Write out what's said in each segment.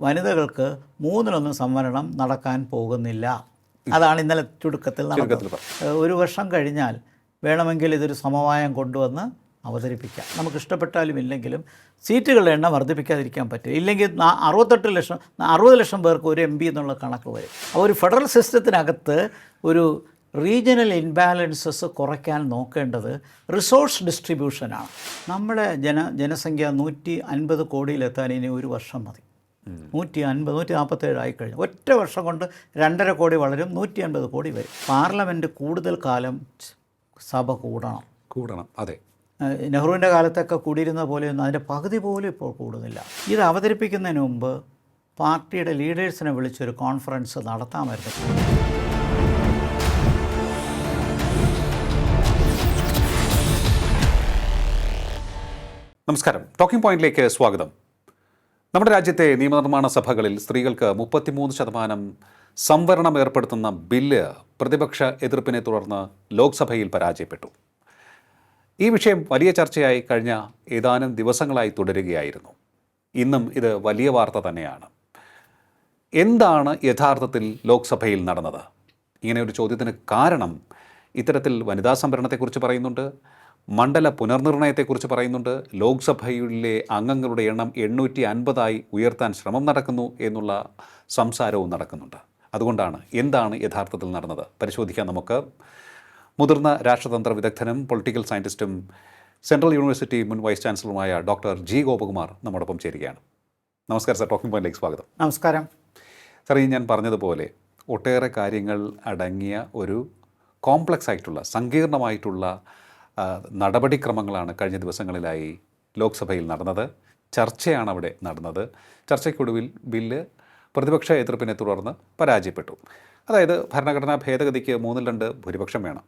വനിതകൾക്ക് 3-1 സംവരണം നടക്കാൻ പോകുന്നില്ല. അതാണ് ഇന്നലെ ചുരുക്കത്തിൽ നടന്നത്. 1 വർഷം കഴിഞ്ഞാൽ വേണമെങ്കിൽ ഇതൊരു സമവായം കൊണ്ടുവന്ന് അവതരിപ്പിക്കാം. നമുക്ക് ഇഷ്ടപ്പെട്ടാലും ഇല്ലെങ്കിലും സീറ്റുകളുടെ എണ്ണം വർദ്ധിപ്പിക്കാതിരിക്കാൻ പറ്റില്ല. ഇല്ലെങ്കിൽ 60 ലക്ഷം പേർക്ക് ഒരു MP എന്നുള്ള കണക്ക് വരും. അപ്പോൾ ഒരു ഫെഡറൽ സിസ്റ്റത്തിനകത്ത് ഒരു റീജിയണൽ ഇൻബാലൻസസ് കുറയ്ക്കാൻ നോക്കേണ്ടത് റിസോഴ്സ് ഡിസ്ട്രിബ്യൂഷനാണ്. നമ്മുടെ ജനസംഖ്യ 150 കോടിയിലെത്താൻ ഇനി 1 വർഷം മതി. 147 ആയിക്കഴിഞ്ഞു. ഒറ്റ വർഷം കൊണ്ട് 2.5 കോടി വളരും, 150 കോടി വരും. പാർലമെൻറ്റ് കൂടുതൽ കാലം സഭ കൂടണം. അതെ, നെഹ്റുവിൻ്റെ കാലത്തൊക്കെ കൂടിയിരുന്ന പോലെയൊന്നും അതിൻ്റെ പകുതി പോലും ഇപ്പോൾ കൂടുന്നില്ല. ഇത് അവതരിപ്പിക്കുന്നതിന് മുമ്പ് പാർട്ടിയുടെ ലീഡേഴ്സിനെ വിളിച്ചൊരു കോൺഫറൻസ് നടത്താമായിരുന്നു. നമസ്കാരം. ടോക്കിംഗ് പോയിന്റിലേക്ക് സ്വാഗതം. നമ്മുടെ രാജ്യത്തെ നിയമനിർമ്മാണ സഭകളിൽ സ്ത്രീകൾക്ക് 33% സംവരണം ഏർപ്പെടുത്തുന്ന ബില്ല് പ്രതിപക്ഷ എതിർപ്പിനെ തുടർന്ന് ലോക്സഭയിൽ പരാജയപ്പെട്ടു. ഈ വിഷയം വലിയ ചർച്ചയായി കഴിഞ്ഞ ഏതാനും ദിവസങ്ങളായി തുടരുകയായിരുന്നു. ഇന്നും ഇത് വലിയ വാർത്ത തന്നെയാണ്. എന്താണ് യഥാർത്ഥത്തിൽ ലോക്സഭയിൽ നടന്നത്? ഇങ്ങനെ ഒരു ചോദ്യത്തിന് കാരണം ഇത്തരത്തിൽ വനിതാ സംവരണത്തെക്കുറിച്ച് പറയുന്നുണ്ട്, മണ്ഡല പുനർനിർണയത്തെക്കുറിച്ച് പറയുന്നുണ്ട്, ലോക്സഭയിലെ അംഗങ്ങളുടെ എണ്ണം 850 ഉയർത്താൻ ശ്രമം നടക്കുന്നു എന്നുള്ള സംസാരവും നടക്കുന്നുണ്ട്. അതുകൊണ്ടാണ് എന്താണ് യഥാർത്ഥത്തിൽ നടന്നത് പരിശോധിക്കാൻ നമുക്ക് മുതിർന്ന രാഷ്ട്രതന്ത്ര വിദഗ്ധനും പൊളിറ്റിക്കൽ സയൻറ്റിസ്റ്റും സെൻട്രൽ യൂണിവേഴ്സിറ്റി മുൻ വൈസ് ചാൻസലറുമായ ഡോക്ടർ ജി ഗോപകുമാർ നമ്മോടൊപ്പം ചേരുകയാണ്. നമസ്കാരം സാർ, ടോക്കിംഗ് പോയിന്റിലേക്ക് സ്വാഗതം. നമസ്കാരം സാർ, ഈ ഞാൻ പറഞ്ഞതുപോലെ ഒട്ടേറെ കാര്യങ്ങൾ അടങ്ങിയ ഒരു കോംപ്ലക്സ് ആയിട്ടുള്ള സങ്കീർണമായിട്ടുള്ള നടപടിക്രമങ്ങളാണ് കഴിഞ്ഞ ദിവസങ്ങളിലായി ലോക്സഭയിൽ നടന്നത്. ചർച്ചയാണ് അവിടെ നടന്നത്. ചർച്ചയ്ക്കൊടുവിൽ ബില്ല് പ്രതിപക്ഷ എതിർപ്പിനെ തുടർന്ന് പരാജയപ്പെട്ടു. അതായത് ഭരണഘടനാ ഭേദഗതിക്ക് 3/2 ഭൂരിപക്ഷം വേണം.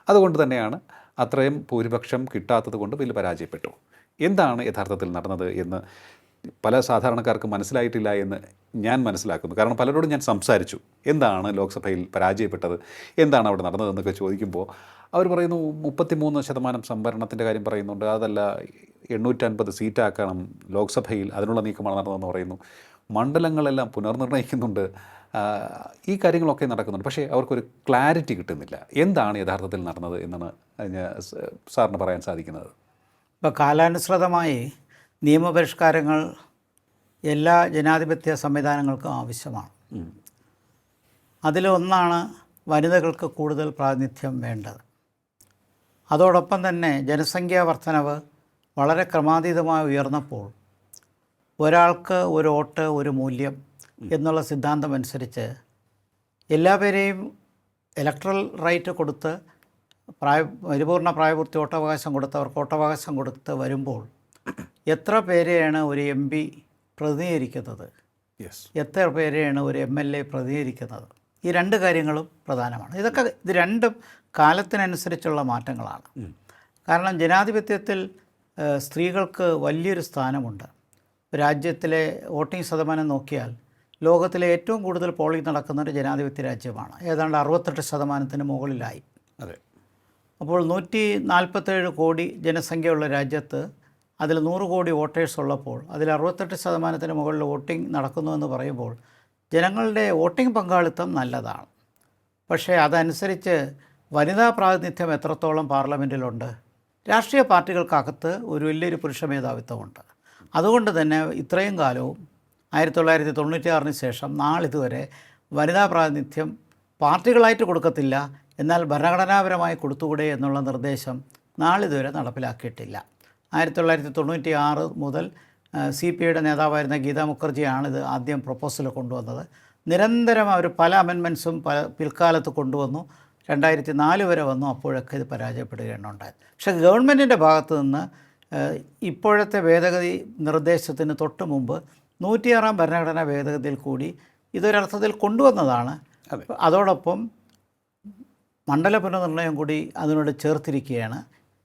അതുകൊണ്ട് തന്നെയാണ് അത്രയും ഭൂരിപക്ഷം കിട്ടാത്തത് കൊണ്ട് ബില്ല് പരാജയപ്പെട്ടു. എന്താണ് യഥാർത്ഥത്തിൽ നടന്നത് എന്ന് പല സാധാരണക്കാർക്ക് മനസ്സിലായിട്ടില്ല എന്ന് ഞാൻ മനസ്സിലാക്കുന്നു. കാരണം പലരോടും ഞാൻ സംസാരിച്ചു, എന്താണ് ലോക്സഭയിൽ പരാജയപ്പെട്ടത്, എന്താണ് അവിടെ നടന്നതെന്നൊക്കെ ചോദിക്കുമ്പോൾ അവർ പറയുന്നു 33% സംവരണത്തിൻ്റെ കാര്യം പറയുന്നുണ്ട്, അതല്ല 850 സീറ്റാക്കണം ലോക്സഭയിൽ, അതിനുള്ള നീക്കമാണ് നടന്നതെന്ന് പറയുന്നു, മണ്ഡലങ്ങളെല്ലാം പുനർനിർണ്ണയിക്കുന്നുണ്ട്, ഈ കാര്യങ്ങളൊക്കെ നടക്കുന്നുണ്ട്. പക്ഷേ അവർക്കൊരു ക്ലാരിറ്റി കിട്ടുന്നില്ല. എന്താണ് യഥാർത്ഥത്തിൽ നടന്നത് എന്നാണ് സാറിന് പറയാൻ സാധിക്കുന്നത്? ഇപ്പോൾ കാലാനുസൃതമായി നിയമപരിഷ്കാരങ്ങൾ എല്ലാ ജനാധിപത്യ സംവിധാനങ്ങൾക്കും ആവശ്യമാണ്. അതിലൊന്നാണ് വനിതകൾക്ക് കൂടുതൽ പ്രാതിനിധ്യം വേണ്ടത്. അതോടൊപ്പം തന്നെ ജനസംഖ്യാ വർധനവ് വളരെ ക്രമാതീതമായി ഉയർന്നപ്പോൾ ഒരാൾക്ക് ഒരു വോട്ട് ഒരു മൂല്യം എന്നുള്ള സിദ്ധാന്തം അനുസരിച്ച് എല്ലാവരെയും ഇലക്ട്രൽ റൈറ്റ് കൊടുത്ത് പരിപൂർണ പ്രായപൂർത്തി വോട്ടവകാശം കൊടുത്തവർക്ക് വോട്ടവകാശം കൊടുത്ത് വരുമ്പോൾ എത്ര പേരെയാണ് ഒരു MP പ്രതിനിധീകരിക്കുന്നത്, എത്ര പേരെയാണ് ഒരു MLA പ്രതിനിധീകരിക്കുന്നത്, ഈ 2 കാര്യങ്ങളും പ്രധാനമാണ്. ഇത് രണ്ടും കാലത്തിനനുസരിച്ചുള്ള മാറ്റങ്ങളാണ്. കാരണം ജനാധിപത്യത്തിൽ സ്ത്രീകൾക്ക് വലിയൊരു സ്ഥാനമുണ്ട്. രാജ്യത്തിലെ വോട്ടിംഗ് ശതമാനം നോക്കിയാൽ ലോകത്തിലെ ഏറ്റവും കൂടുതൽ പോളിംഗ് നടക്കുന്ന ഒരു ജനാധിപത്യ രാജ്യമാണ്. ഏതാണ്ട് 68% മുകളിലായി. അതെ. അപ്പോൾ 147 കോടി ജനസംഖ്യയുള്ള രാജ്യത്ത് അതിൽ 100 കോടി വോട്ടേഴ്സ് ഉള്ളപ്പോൾ അതിൽ 68% മുകളിൽ വോട്ടിംഗ് നടക്കുന്നു എന്ന് പറയുമ്പോൾ ജനങ്ങളുടെ വോട്ടിംഗ് പങ്കാളിത്തം നല്ലതാണ്. പക്ഷേ അതനുസരിച്ച് വനിതാ പ്രാതിനിധ്യം എത്രത്തോളം പാർലമെൻറ്റിലുണ്ട്? രാഷ്ട്രീയ പാർട്ടികൾക്കകത്ത് ഒരു വലിയൊരു പുരുഷ മേധാവിത്വമുണ്ട്. അതുകൊണ്ട് തന്നെ ഇത്രയും കാലവും 1996 ശേഷം നാളിതുവരെ വനിതാ പ്രാതിനിധ്യം പാർട്ടികളായിട്ട് കൊടുക്കത്തില്ല, എന്നാൽ ഭരണഘടനാപരമായി കൊടുത്തുകൂടെ എന്നുള്ള നിർദ്ദേശം നാളിതുവരെ നടപ്പിലാക്കിയിട്ടില്ല. 1996 മുതൽ CPIയുടെ നേതാവായിരുന്ന ഗീതാ മുഖർജിയാണ് ഇത് ആദ്യം പ്രൊപ്പോസൽ കൊണ്ടുവന്നത്. നിരന്തരം അവർ പല അമെൻമെൻറ്റ്സും പിൽക്കാലത്ത് കൊണ്ടുവന്നു. 2004 വരെ വന്നു. അപ്പോഴൊക്കെ ഇത് പരാജയപ്പെടുകയാണ് ഉണ്ടായത്. പക്ഷേ ഗവൺമെൻറ്റിൻ്റെ ഭാഗത്തു നിന്ന് ഇപ്പോഴത്തെ ഭേദഗതി നിർദ്ദേശത്തിന് തൊട്ട് മുമ്പ് 106 ഭരണഘടനാ ഭേദഗതിയിൽ കൂടി ഇതൊരർത്ഥത്തിൽ കൊണ്ടുവന്നതാണ്. അതോടൊപ്പം മണ്ഡല പുനർനിർണ്ണയം കൂടി അതിനോട് ചേർത്തിരിക്കുകയാണ്.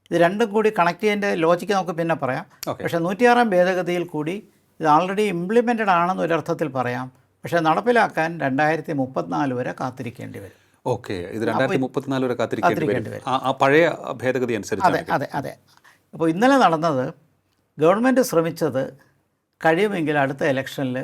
ഇത് രണ്ടും കൂടി കണക്ട് ചെയ്യേണ്ട ലോജിക്ക് നമുക്ക് പിന്നെ പറയാം. പക്ഷേ 106 ഭേദഗതിയിൽ കൂടി ഇത് ആൾറെഡി ഇംപ്ലിമെൻറ്റഡ് ആണെന്ന് ഒരർത്ഥത്തിൽ പറയാം. പക്ഷേ നടപ്പിലാക്കാൻ 2034 വരെ കാത്തിരിക്കേണ്ടി വരും. ഓക്കെ, ഇത് 2034 വരെ കാത്തിരിക്കേണ്ടി വരും. ആ പഴയ ഭേദഗതി അനുസരിച്ച്. അതെ അതെ അതെ. അപ്പോൾ ഇന്നലെ നടന്നത് ഗവൺമെൻറ് ശ്രമിച്ചത് കഴിയുമെങ്കിൽ അടുത്ത ഇലക്ഷനിൽ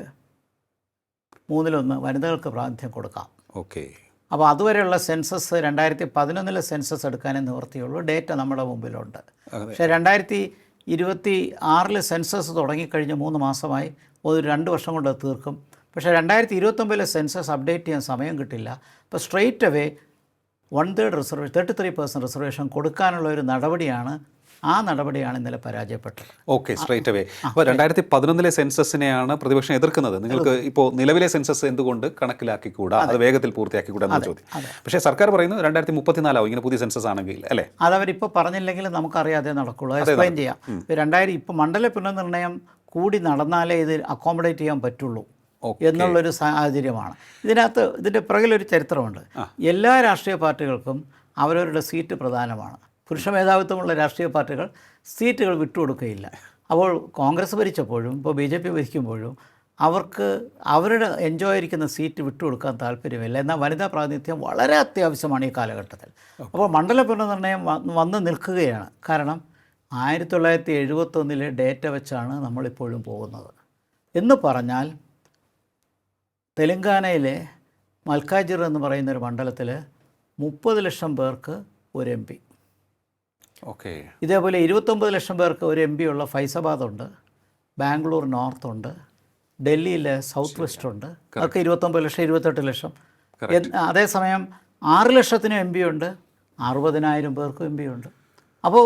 1/3 വനിതകൾക്ക് പ്രാതിനിധ്യം കൊടുക്കാം. ഓക്കെ. അപ്പോൾ അതുവരെയുള്ള സെൻസസ് 2011 സെൻസസ് എടുക്കാനേ നിവൃത്തിയുള്ളൂ. ഡേറ്റ നമ്മുടെ മുമ്പിലുണ്ട്. പക്ഷേ 2026 സെൻസസ് തുടങ്ങിക്കഴിഞ്ഞ് 3 മാസമായി, ഒരു 2 വർഷം കൊണ്ട് തീർക്കും. പക്ഷേ 2029 സെൻസസ് അപ്ഡേറ്റ് ചെയ്യാൻ സമയം കിട്ടില്ല. അപ്പോൾ സ്ട്രെയിറ്റ് അവേ 1/3 റിസർവേഷൻ 33% റിസർവേഷൻ കൊടുക്കാനുള്ള ഒരു നടപടിയാണ്. ആ നടപടിയാണ് ഇന്നലെ പരാജയപ്പെട്ടത്. Okay, straight away. അപ്പോൾ 2011 സെൻസസിനെയാണ് പ്രതിപക്ഷം എതിർക്കുന്നത്. നിങ്ങൾക്ക് ഇപ്പോൾ നിലവിലെ സെൻസസ് എന്തുകൊണ്ട് കണക്കിലാക്കിക്കൂടാ, അത് വേഗത്തിൽ പൂർത്തിയാക്കിക്കൂടാ എന്ന ചോദ്യം. പക്ഷേ സർക്കാർ പറയുന്നത് 2034 ഇങ്ങനെ പുതിയ സെൻസസ് ആണെങ്കിൽ അല്ലേ? അതവരിപ്പോൾ പറഞ്ഞില്ലെങ്കിൽ നമുക്കറിയാതെ നടക്കുള്ളൂ. എക്സ്പ്ലെയിൻ ചെയ്യാം. ഇപ്പോൾ മണ്ഡല പുനർനിർണ്ണയം കൂടി നടന്നാലേ ഇത് അക്കോമഡേറ്റ് ചെയ്യാൻ പറ്റുള്ളൂ എന്നുള്ളൊരു സാഹചര്യമാണ്. ഇതിൻ്റെ പിറകിലൊരു ചരിത്രമുണ്ട്. എല്ലാ രാഷ്ട്രീയ പാർട്ടികൾക്കും അവരവരുടെ സീറ്റ് പ്രധാനമാണ്. പുരുഷ മേധാവിത്വമുള്ള രാഷ്ട്രീയ പാർട്ടികൾ സീറ്റുകൾ വിട്ടുകൊടുക്കുകയില്ല. അപ്പോൾ കോൺഗ്രസ് ഭരിച്ചപ്പോഴും ഇപ്പോൾ BJP ഭരിക്കുമ്പോഴും അവർക്ക് അവരുടെ എൻജോയ് ആയിരിക്കുന്ന സീറ്റ് വിട്ടുകൊടുക്കാൻ താല്പര്യമില്ല. എന്നാൽ വനിതാ പ്രാതിനിധ്യം വളരെ അത്യാവശ്യമാണ് ഈ കാലഘട്ടത്തിൽ. അപ്പോൾ മണ്ഡല പുനർനിർണ്ണയം വന്ന് നിൽക്കുകയാണ്. കാരണം 1971 ഡേറ്റ വെച്ചാണ് നമ്മളിപ്പോഴും പോകുന്നത്. എന്ന് പറഞ്ഞാൽ തെലങ്കാനയിലെ മൽക്കാജിർ എന്ന് പറയുന്നൊരു മണ്ഡലത്തിൽ 30 ലക്ഷം പേർക്ക് ഒരു MP. ഓക്കെ. ഇതേപോലെ 29 ലക്ഷം പേർക്ക് ഒരു MP ഉള്ള ഫൈസാബാദ് ഉണ്ട്, ബാംഗ്ലൂർ നോർത്ത് ഉണ്ട്, ഡൽഹിയിൽ സൗത്ത് വെസ്റ്റ് ഉണ്ട്. അതൊക്കെ 29 ലക്ഷം 28 ലക്ഷം. അതേസമയം 6 ലക്ഷത്തിന് MP ഉണ്ട്, 60,000 പേർക്ക് MP ഉണ്ട്. അപ്പോൾ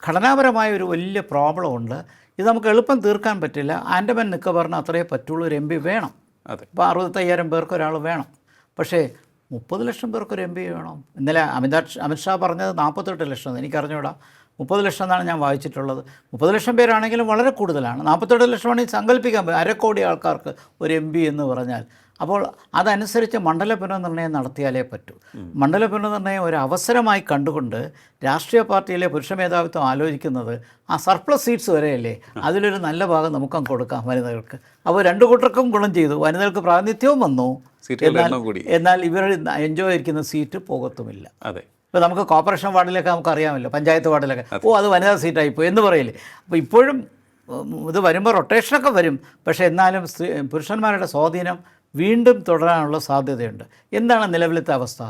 ഘടനാപരമായ ഒരു വലിയ പ്രോബ്ലം ഉണ്ട്. ഇത് നമുക്ക് എളുപ്പം തീർക്കാൻ പറ്റില്ല. ആൻഡമാൻ നിക്കോബാറിന് അത്രയേ പറ്റുള്ളൂ, ഒരു MP വേണം. ഇപ്പോൾ 65,000 പേർക്ക് ഒരാൾ വേണം. പക്ഷേ 30 ലക്ഷം പേർക്കൊരു MP വേണം. ഇന്നലെ അമിത്ഷാ പറഞ്ഞത് 48 ലക്ഷം. എനിക്കറിഞ്ഞൂടാ, 30 ലക്ഷം എന്നാണ് ഞാൻ വായിച്ചിട്ടുള്ളത്. 30 ലക്ഷം പേരാണെങ്കിലും വളരെ കൂടുതലാണ്. 48 ലക്ഷമാണെങ്കിൽ സങ്കല്പിക്കാൻ പറ്റും 2 കോടി ആൾക്കാർക്ക് ഒരു MP എന്ന് പറഞ്ഞാൽ. അപ്പോൾ അതനുസരിച്ച് മണ്ഡല പുനർനിർണ്ണയം നടത്തിയാലേ പറ്റൂ. മണ്ഡല പുനർനിർണ്ണയം ഒരു അവസരമായി കണ്ടുകൊണ്ട് രാഷ്ട്രീയ പാർട്ടിയിലെ പുരുഷ മേധാവിത്വം ആലോചിക്കുന്നത് ആ സർപ്ലസ് സീറ്റ്സ് വരെയല്ലേ, അതിലൊരു നല്ല ഭാഗം നമുക്കും കൊടുക്കാം വനിതകൾക്ക്. അപ്പോൾ 2 കൂട്ടർക്കും ഗുണം ചെയ്തു. വനിതകൾക്ക് പ്രാതിനിധ്യവും വന്നു, എന്നാൽ ഇവർ എൻജോയ് ചെയ്തിരിക്കുന്ന സീറ്റ് പോകത്തുമില്ല. ഇപ്പോൾ നമുക്ക് കോർപ്പറേഷൻ വാർഡിലൊക്കെ നമുക്കറിയാമല്ലോ, പഞ്ചായത്ത് വാർഡിലൊക്കെ അത് വനിതാ സീറ്റായിപ്പോയി എന്ന് പറയില്ലേ. അപ്പോൾ ഇപ്പോഴും ഇത് വരുമ്പോൾ റൊട്ടേഷനൊക്കെ വരും. പക്ഷേ എന്നാലും പുരുഷന്മാരുടെ സ്വാധീനം വീണ്ടും തുടരാനുള്ള സാധ്യതയുണ്ട്. എന്താണ് നിലവിലത്തെ അവസ്ഥ?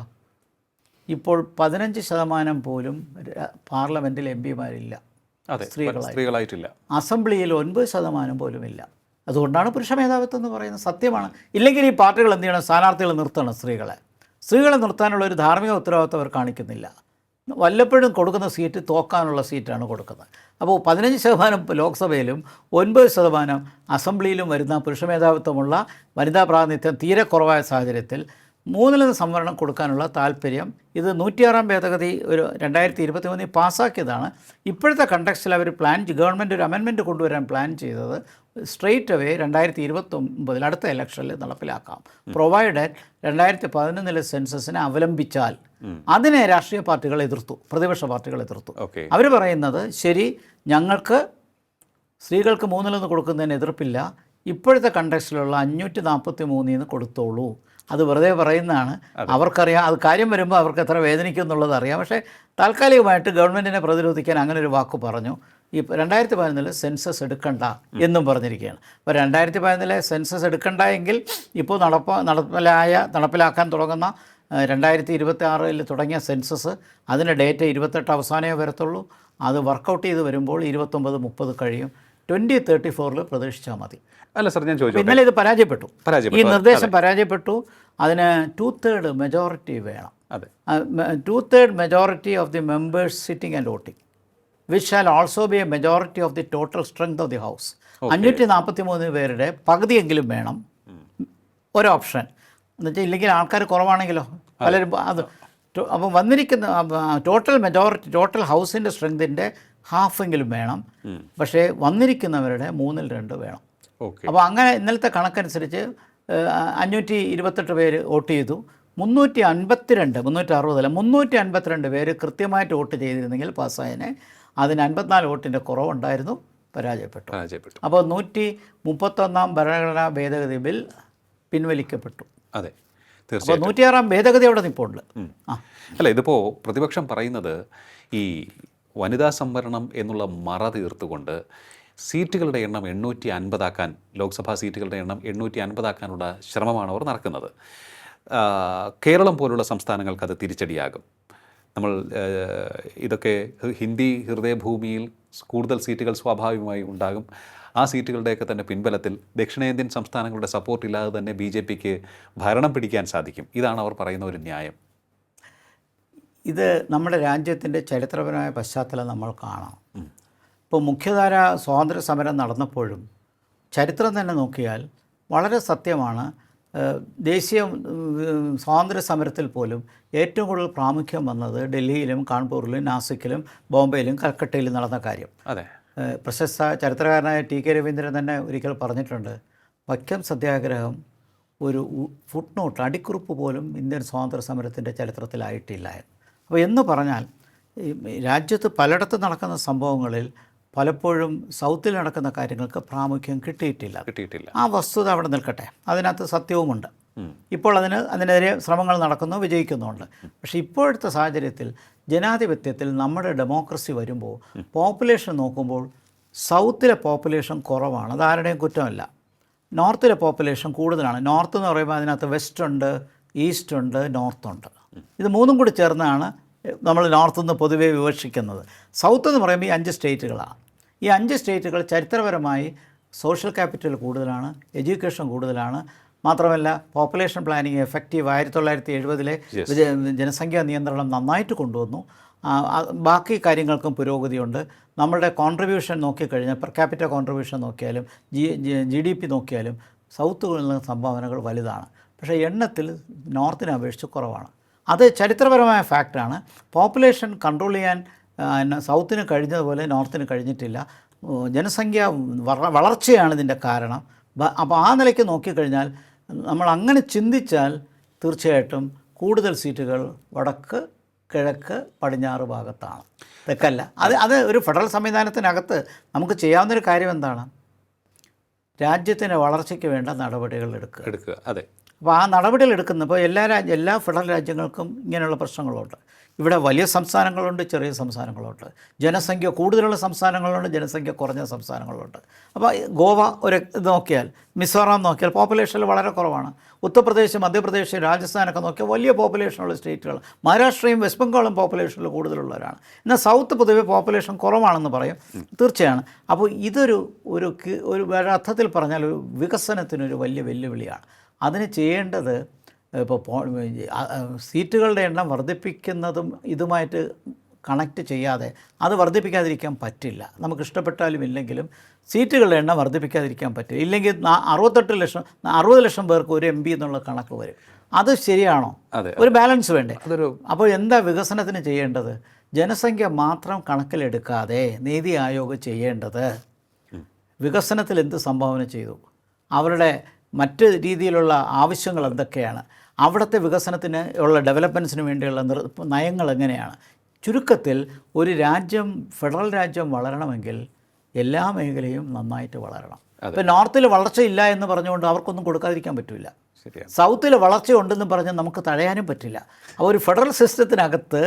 ഇപ്പോൾ 15% പോലും പാർലമെൻറ്റിൽ MP-മാരില്ല, സ്ത്രീകളായിട്ടില്ല. അസംബ്ലിയിൽ 9% പോലും ഇല്ല. അതുകൊണ്ടാണ് പുരുഷ മേധാവിത്വം എന്ന് പറയുന്നത്. സത്യമാണ്. ഇല്ലെങ്കിൽ ഈ പാർട്ടികൾ എന്ത് ചെയ്യണം? സ്ഥാനാർത്ഥികൾ നിർത്തണം. സ്ത്രീകളെ നിർത്താനുള്ള ഒരു ധാർമ്മിക ഉത്തരവാദിത്വം അവർ കാണിക്കുന്നില്ല. വല്ലപ്പോഴും കൊടുക്കുന്ന സീറ്റ് തോക്കാനുള്ള സീറ്റാണ് കൊടുക്കുന്നത്. അപ്പോൾ 15% ലോക്സഭയിലും 9% അസംബ്ലിയിലും വരുന്ന പുരുഷ മേധാവിത്വമുള്ള വനിതാ പ്രാതിനിധ്യം തീരെ കുറവായ സാഹചര്യത്തിൽ 3 സംവരണം കൊടുക്കാനുള്ള താല്പര്യം, ഇത് 106 ഭേദഗതി ഒരു 2023 പാസ്സാക്കിയതാണ്. ഇപ്പോഴത്തെ കണ്ടക്സ്റ്റിൽ അവർ ഗവൺമെൻറ് ഒരു അമെൻമെൻറ്റ് കൊണ്ടുവരാൻ പ്ലാൻ ചെയ്തത് സ്ട്രെയിറ്റ് അവേ 2029 അടുത്ത ഇലക്ഷനിൽ നടപ്പിലാക്കാം, പ്രൊവൈഡഡ് 2011 സെൻസസിനെ അവലംബിച്ചാൽ. അതിനെ രാഷ്ട്രീയ പാർട്ടികൾ എതിർത്തു, പ്രതിപക്ഷ പാർട്ടികൾ എതിർത്തു. അവർ പറയുന്നത് ശരി, ഞങ്ങൾക്ക് സ്ത്രീകൾക്ക് 3 കൊടുക്കുന്നതിന് എതിർപ്പില്ല, ഇപ്പോഴത്തെ കണ്ടക്സ്റ്റിലുള്ള 543 കൊടുത്തോളൂ. അത് വെറുതെ പറയുന്നതാണ്. അവർക്കറിയാം, അത് കാര്യം വരുമ്പോൾ അവർക്ക് എത്ര വേദനിക്കും എന്നുള്ളത് അറിയാം. പക്ഷേ താൽക്കാലികമായിട്ട് ഗവൺമെൻറ്റിനെ പ്രതിരോധിക്കാൻ അങ്ങനെ ഒരു വാക്ക് പറഞ്ഞു. ഈ 2011 സെൻസസ് എടുക്കണ്ട എന്നും പറഞ്ഞിരിക്കുകയാണ്. അപ്പോൾ 2011 സെൻസസ് എടുക്കണ്ട എങ്കിൽ ഇപ്പോൾ നടപ്പിലാക്കാൻ തുടങ്ങുന്ന 2026 തുടങ്ങിയ സെൻസസ്, അതിൻ്റെ ഡേറ്റ് 28 അവസാനമേ വരത്തുള്ളൂ. അത് വർക്കൗട്ട് ചെയ്ത് വരുമ്പോൾ 29-30 കഴിയും. 2034 പ്രതീക്ഷിച്ചാൽ മതി. അല്ല സർ, ഞാൻ ചോദിച്ചു, ഇന്നലെ ഇത് പരാജയപ്പെട്ടു. ഈ നിർദ്ദേശം പരാജയപ്പെട്ടു. അതിന് 2/3 മെജോറിറ്റി വേണം. 2/3 majority of the members sitting and voting which shall also be A majority of the total strength of the house. 543 പേരുടെ പകുതിയെങ്കിലും വേണം. ഒരു ഓപ്ഷൻ എന്നുവെച്ചാൽ ഇല്ലെങ്കിൽ ആൾക്കാർ കുറവാണെങ്കിലോ പലരും അത്. അപ്പം വന്നിരിക്കുന്ന ടോട്ടൽ മെജോറിറ്റി, ടോട്ടൽ ഹൗസിൻ്റെ സ്ട്രെങ്തിൻ്റെ ഹാഫെങ്കിലും വേണം. പക്ഷേ വന്നിരിക്കുന്നവരുടെ 2/3 വേണം. അപ്പോൾ അങ്ങനെ ഇന്നലത്തെ കണക്കനുസരിച്ച് 528 പേര് വോട്ട് ചെയ്തു. 352 പേര് കൃത്യമായിട്ട് വോട്ട് ചെയ്തിരുന്നെങ്കിൽ പാസ്സായതിനെ. അതിന് 54 വോട്ടിൻ്റെ കുറവുണ്ടായിരുന്നു, പരാജയപ്പെട്ടു. അപ്പോൾ 131 ഭരണഘടനാ ഭേദഗതി ബിൽ പിൻവലിക്കപ്പെട്ടു. അതെ, അപ്പോൾ 106 ഭേദഗതി അവിടെ നിൽപ്പുണ്ട്. അല്ല, ഇതിപ്പോൾ പ്രതിപക്ഷം പറയുന്നത് ഈ വനിതാ സംവരണം എന്നുള്ള മറ തീർത്തുകൊണ്ട് സീറ്റുകളുടെ എണ്ണം 850 ആക്കാൻ, ലോക്സഭാ സീറ്റുകളുടെ എണ്ണം 850 ആക്കാനുള്ള ശ്രമമാണ് അവർ നടക്കുന്നത്. കേരളം പോലുള്ള സംസ്ഥാനങ്ങൾക്ക് അത് തിരിച്ചടിയാകും. നമ്മൾ ഇതൊക്കെ ഹിന്ദി ഹൃദയഭൂമിയിൽ കൂടുതൽ സീറ്റുകൾ സ്വാഭാവികമായി ഉണ്ടാകും. ആ സീറ്റുകളുടെയൊക്കെ തന്നെ പിൻബലത്തിൽ ദക്ഷിണേന്ത്യൻ സംസ്ഥാനങ്ങളുടെ സപ്പോർട്ട് ഇല്ലാതെ തന്നെ BJPക്ക് ഭരണം പിടിക്കാൻ സാധിക്കും. ഇതാണ് അവർ പറയുന്ന ഒരു ന്യായം. ഇത് നമ്മുടെ രാജ്യത്തിൻ്റെ ചരിത്രപരമായ പശ്ചാത്തലം നമ്മൾ കാണാം. ഇപ്പോൾ മുഖ്യധാര സ്വാതന്ത്ര്യ സമരം നടന്നപ്പോഴും ചരിത്രം തന്നെ നോക്കിയാൽ വളരെ സത്യമാണ്. ദേശീയ സ്വാതന്ത്ര്യ സമരത്തിൽ പോലും ഏറ്റവും കൂടുതൽ പ്രാമുഖ്യം വന്നത് ഡൽഹിയിലും കാൺപൂരിലും നാസിക്കിലും ബോംബെയിലും കൽക്കട്ടയിലും നടന്ന കാര്യം. അതെ, പ്രശസ്ത ചരിത്രകാരനായ TK രവീന്ദ്രൻ തന്നെ ഒരിക്കൽ പറഞ്ഞിട്ടുണ്ട്, വൈക്കം സത്യാഗ്രഹം ഒരു ഫുട്നോട്ട്, അടിക്കുറിപ്പ് പോലും ഇന്ത്യൻ സ്വാതന്ത്ര്യ സമരത്തിൻ്റെ ചരിത്രത്തിലായിട്ടില്ല. അപ്പോൾ എന്ന് പറഞ്ഞാൽ രാജ്യത്ത് പലയിടത്തും നടക്കുന്ന സംഭവങ്ങളിൽ പലപ്പോഴും സൗത്തിൽ നടക്കുന്ന കാര്യങ്ങൾക്ക് പ്രാമുഖ്യം കിട്ടിയിട്ടില്ല. ആ വസ്തുത അവിടെ നിൽക്കട്ടെ, അതിനകത്ത് സത്യവുമുണ്ട്. ഇപ്പോൾ അതിനെതിരെ ശ്രമങ്ങൾ നടക്കുന്നു, വിജയിക്കുന്നുമുണ്ട്. പക്ഷേ ഇപ്പോഴത്തെ സാഹചര്യത്തിൽ ജനാധിപത്യത്തിൽ നമ്മുടെ ഡെമോക്രസി വരുമ്പോൾ പോപ്പുലേഷൻ നോക്കുമ്പോൾ സൗത്തിലെ പോപ്പുലേഷൻ കുറവാണ്. അതാരുടെയും കുറ്റമല്ല. നോർത്തിലെ പോപ്പുലേഷൻ കൂടുതലാണ്. നോർത്ത് എന്ന് പറയുമ്പോൾ അതിനകത്ത് വെസ്റ്റ് ഉണ്ട്, ഈസ്റ്റ് ഉണ്ട്, നോർത്തുണ്ട്. ഇത് മൂന്നും കൂടി ചേർന്നാണ് നമ്മൾ നോർത്ത് നിന്ന് പൊതുവെ വിവക്ഷിക്കുന്നത്. സൗത്ത് എന്ന് പറയുമ്പോൾ ഈ 5 സ്റ്റേറ്റുകളാണ്. ഈ 5 സ്റ്റേറ്റുകൾ ചരിത്രപരമായി സോഷ്യൽ ക്യാപിറ്റൽ കൂടുതലാണ്, എഡ്യൂക്കേഷൻ കൂടുതലാണ്. മാത്രമല്ല പോപ്പുലേഷൻ പ്ലാനിങ് എഫക്റ്റീവ് 1970-ലെ ജനസംഖ്യാ നിയന്ത്രണം നന്നായിട്ട് കൊണ്ടുവന്നു. ബാക്കി കാര്യങ്ങൾക്കും പുരോഗതിയുണ്ട്. നമ്മളുടെ കോൺട്രിബ്യൂഷൻ നോക്കിക്കഴിഞ്ഞാൽ പെർ ക്യാപിറ്റൽ കോൺട്രിബ്യൂഷൻ നോക്കിയാലും GDP നോക്കിയാലും സൗത്തുകളിൽ നിന്ന് സംഭാവനകൾ വലുതാണ്. പക്ഷേ എണ്ണത്തിൽ നോർത്തിനെ അപേക്ഷിച്ച് കുറവാണ്. അത് ചരിത്രപരമായ ഫാക്റ്റാണ്. പോപ്പുലേഷൻ കൺട്രോൾ ചെയ്യാൻ സൗത്തിന് കഴിഞ്ഞതുപോലെ നോർത്തിന് കഴിഞ്ഞിട്ടില്ല. ജനസംഖ്യ വളർച്ചയാണ് ഇതിൻ്റെ കാരണം. അപ്പോൾ ആ നിലയ്ക്ക് നോക്കിക്കഴിഞ്ഞാൽ നമ്മൾ അങ്ങനെ ചിന്തിച്ചാൽ തീർച്ചയായിട്ടും കൂടുതൽ സീറ്റുകൾ വടക്ക്, കിഴക്ക്, പടിഞ്ഞാറ് ഭാഗത്താണ്, തെക്കല്ല. അത് ഒരു ഫെഡറൽ സംവിധാനത്തിനകത്ത് നമുക്ക് ചെയ്യാവുന്നൊരു കാര്യം എന്താണ്? രാജ്യത്തിൻ്റെ വളർച്ചയ്ക്ക് വേണ്ട നടപടികൾ എടുക്കുക. അതെ. അപ്പോൾ ആ നടപടികൾ എടുക്കുന്നപ്പോൾ എല്ലാ ഫെഡറൽ രാജ്യങ്ങൾക്കും ഇങ്ങനെയുള്ള പ്രശ്നങ്ങളുണ്ട്. ഇവിടെ വലിയ സംസ്ഥാനങ്ങളുണ്ട്, ചെറിയ സംസ്ഥാനങ്ങളുണ്ട്. ജനസംഖ്യ കൂടുതലുള്ള സംസ്ഥാനങ്ങളുണ്ട്, ജനസംഖ്യ കുറഞ്ഞ സംസ്ഥാനങ്ങളുണ്ട്. അപ്പോൾ ഗോവ ഒരു ഇത് നോക്കിയാൽ, മിസോറാം നോക്കിയാൽ പോപ്പുലേഷൻ വളരെ കുറവാണ്. ഉത്തർപ്രദേശ്, മധ്യപ്രദേശ്, രാജസ്ഥാനൊക്കെ നോക്കിയാൽ വലിയ പോപ്പുലേഷനുള്ള സ്റ്റേറ്റുകൾ. മഹാരാഷ്ട്രയും വെസ്റ്റ് ബംഗാളും പോപ്പുലേഷനിൽ കൂടുതലുള്ളവരാണ്. എന്നാൽ സൗത്ത് പൊതുവെ പോപ്പുലേഷൻ കുറവാണെന്ന് പറയും. തീർച്ചയാണ്. അപ്പോൾ ഇതൊരു അർത്ഥത്തിൽ പറഞ്ഞാൽ ഒരു വികസനത്തിനൊരു വലിയ വെല്ലുവിളിയാണ്. അതിന് ചെയ്യേണ്ടത് ഇപ്പോൾ സീറ്റുകളുടെ എണ്ണം വർദ്ധിപ്പിക്കുന്നതും ഇതുമായിട്ട് കണക്റ്റ് ചെയ്യാതെ അത് വർദ്ധിപ്പിക്കാതിരിക്കാൻ പറ്റില്ല. നമുക്ക് ഇഷ്ടപ്പെട്ടാലും ഇല്ലെങ്കിലും സീറ്റുകളുടെ എണ്ണം വർദ്ധിപ്പിക്കാതിരിക്കാൻ പറ്റില്ല. ഇല്ലെങ്കിൽ 60 ലക്ഷം പേർക്ക് ഒരു MP എന്നുള്ള കണക്ക് വരും. അത് ശരിയാണോ? ഒരു ബാലൻസ് വേണ്ടേ? അപ്പോൾ എന്താ വികസനത്തിന് ചെയ്യേണ്ടത്? ജനസംഖ്യ മാത്രം കണക്കിലെടുക്കാതെ നീതി ആയോഗ് ചെയ്യേണ്ടത് വികസനത്തിൽ എന്ത് സംഭാവന ചെയ്തു, അവരുടെ മറ്റ് രീതിയിലുള്ള ആവശ്യങ്ങൾ എന്തൊക്കെയാണ്, അവിടുത്തെ വികസനത്തിന് ഉള്ള ഡെവലപ്മെൻറ്റ്സിന് വേണ്ടിയുള്ള നയങ്ങൾ എങ്ങനെയാണ്. ചുരുക്കത്തിൽ ഒരു രാജ്യം, ഫെഡറൽ രാജ്യം വളരണമെങ്കിൽ എല്ലാ മേഖലയും നന്നായിട്ട് വളരണം. ഇപ്പം നോർത്തിൽ വളർച്ചയില്ല എന്ന് പറഞ്ഞുകൊണ്ട് അവർക്കൊന്നും കൊടുക്കാതിരിക്കാൻ പറ്റില്ല. സൗത്തിൽ വളർച്ച ഉണ്ടെന്ന് പറഞ്ഞ് നമുക്ക് തടയാനും പറ്റില്ല. അപ്പോൾ ഒരു ഫെഡറൽ സിസ്റ്റത്തിനകത്ത്